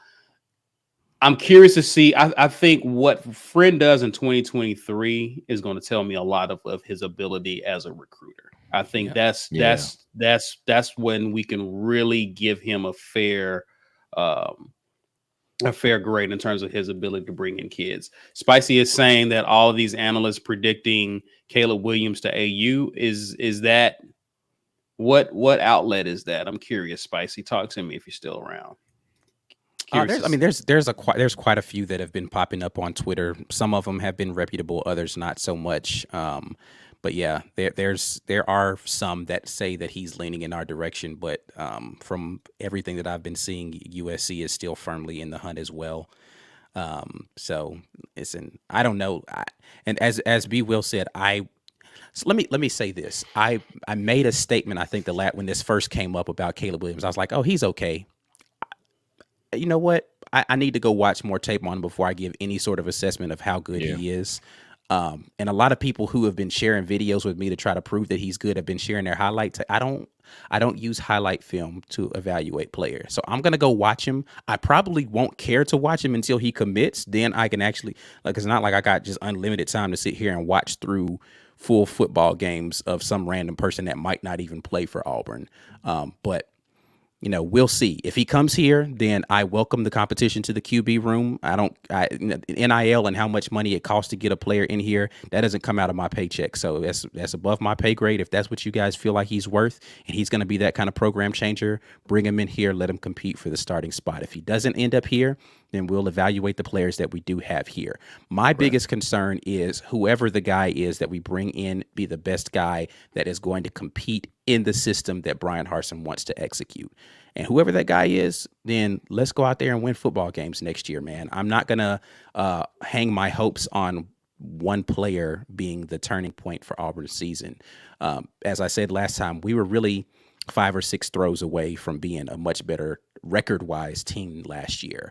I'm curious to see. I think what Friend does in 2023 is going to tell me a lot of his ability as a recruiter. I think that's when we can really give him a fair grade in terms of his ability to bring in kids. Spicy is saying that all of these analysts predicting Caleb Williams to AU is that what outlet is that? I'm curious. Spicy, talk to me if you're still around. There's quite a few that have been popping up on Twitter. Some of them have been reputable, others not so much. But yeah, there are some that say that he's leaning in our direction, but from everything that I've been seeing, USC is still firmly in the hunt as well. So I don't know. And as B Will said, so let me say this. I made a statement, I think when this first came up about Caleb Williams, I was like, oh, he's okay. You know what? I need to go watch more tape on him before I give any sort of assessment of how good he is. And a lot of people who have been sharing videos with me to try to prove that he's good have been sharing their highlights. I don't use highlight film to evaluate players. So I'm going to go watch him. I probably won't care to watch him until he commits. Then I can actually, it's not like I got just unlimited time to sit here and watch through full football games of some random person that might not even play for Auburn. But we'll see. If he comes here, then I welcome the competition to the QB room. NIL and how much money it costs to get a player in here, that doesn't come out of my paycheck. So that's above my pay grade. If that's what you guys feel like he's worth and he's going to be that kind of program changer, bring him in here, let him compete for the starting spot. If he doesn't end up here, then we'll evaluate the players that we do have here. My biggest concern is whoever the guy is that we bring in be the best guy that is going to compete in the system that Brian Harsin wants to execute. And whoever that guy is, then let's go out there and win football games next year, man. I'm not going to hang my hopes on one player being the turning point for Auburn's season. As I said last time, we were really 5 or 6 throws away from being a much better record-wise team last year.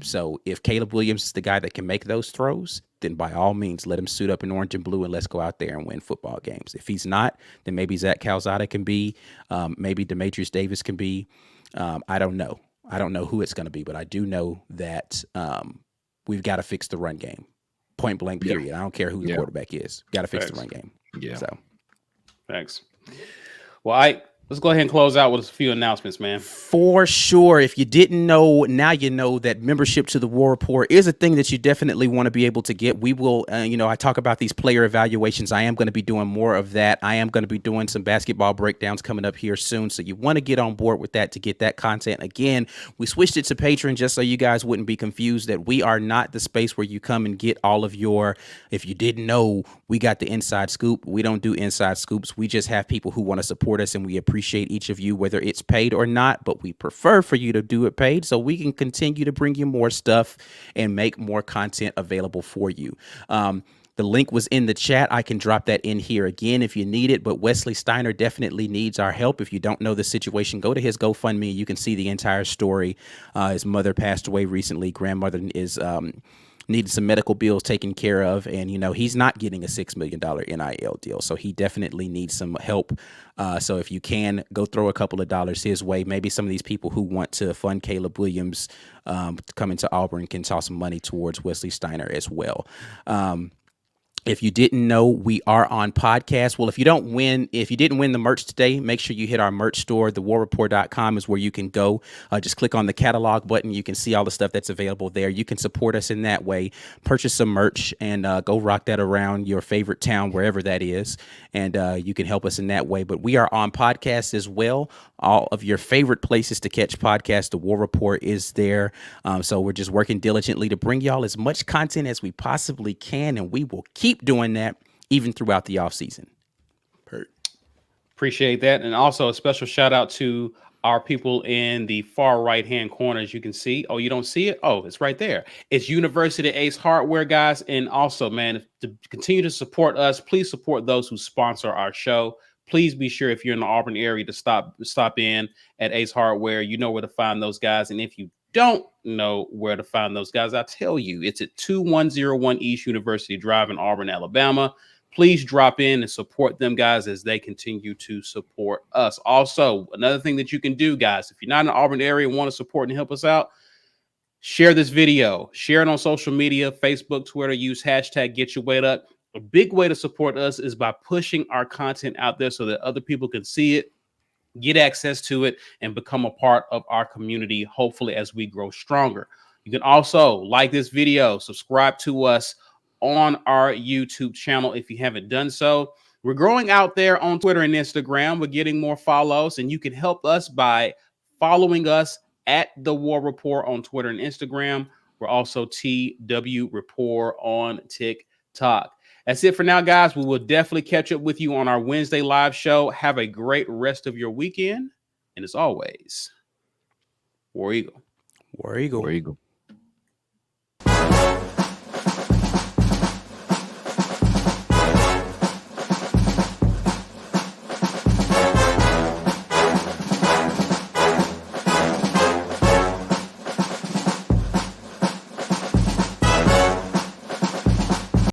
So if Caleb Williams is the guy that can make those throws, then by all means, let him suit up in orange and blue and let's go out there and win football games. If he's not, then maybe Zach Calzada can be, maybe Demetrius Davis can be. I don't know. I don't know who it's going to be, but I do know that we've got to fix the run game. Point blank, period. I don't care who the quarterback is. Got to fix the run game. Yeah. So, thanks. Well, let's go ahead and close out with a few announcements, man. For sure. If you didn't know, now you know that membership to the War Report is a thing that you definitely want to be able to get. We will, I talk about these player evaluations. I am going to be doing more of that. I am going to be doing some basketball breakdowns coming up here soon. So you want to get on board with that to get that content. Again, we switched it to Patreon just so you guys wouldn't be confused that we are not the space where you come and get all of your, if you didn't know, we got the inside scoop. We don't do inside scoops. We just have people who want to support us, and we appreciate each of you, whether it's paid or not, but we prefer for you to do it paid so we can continue to bring you more stuff and make more content available for you. The link was in the chat. I can drop that in here again if you need it, but Wesley Steiner definitely needs our help. If you don't know the situation, go to his GoFundMe. You can see the entire story. His mother passed away recently. Grandmother is needed some medical bills taken care of, and he's not getting a $6 million NIL deal, so he definitely needs some help. So if you can, go throw a couple of dollars his way. Maybe some of these people who want to fund Caleb Williams to come into Auburn can toss some money towards Wesley Steiner as well. If you didn't know, we are on podcast. Well, if you didn't win the merch today, make sure you hit our merch store. TheWarReport.com is where you can go. Just click on the catalog button. You can see all the stuff that's available there. You can support us in that way. Purchase some merch and go rock that around your favorite town, wherever that is. And you can help us in that way. But we are on podcast as well. All of your favorite places to catch podcasts, The War Report is there. So we're just working diligently to bring y'all as much content as we possibly can, and we will keep doing that even throughout the off season. Appreciate that. And also a special shout out to our people in the far right hand corner. As you can see, you don't see it, it's right there. It's University Ace Hardware, guys. And also, man, to continue to support us, please support those who sponsor our show. Please be sure, if you're in the Auburn area, to stop in at Ace Hardware. You know where to find those guys. And if you don't know where to find those guys, I tell you, it's at 2101 East University Drive in Auburn, Alabama. Please drop in and support them, guys, as they continue to support us. Also, another thing that you can do, guys, if you're not in the Auburn area and want to support and help us out, share this video. Share it on social media, Facebook, Twitter. Use hashtag Get Your Weight Up. A big way to support us is by pushing our content out there so that other people can see it, get access to it, and become a part of our community, hopefully, as we grow stronger. You can also like this video, subscribe to us on our YouTube channel if you haven't done so. We're growing out there on Twitter and Instagram. We're getting more follows, and you can help us by following us at The War Report on Twitter and Instagram. We're also TW Report on TikTok. That's it for now, guys. We will definitely catch up with you on our Wednesday live show. Have a great rest of your weekend. And as always, War Eagle. War Eagle. War Eagle.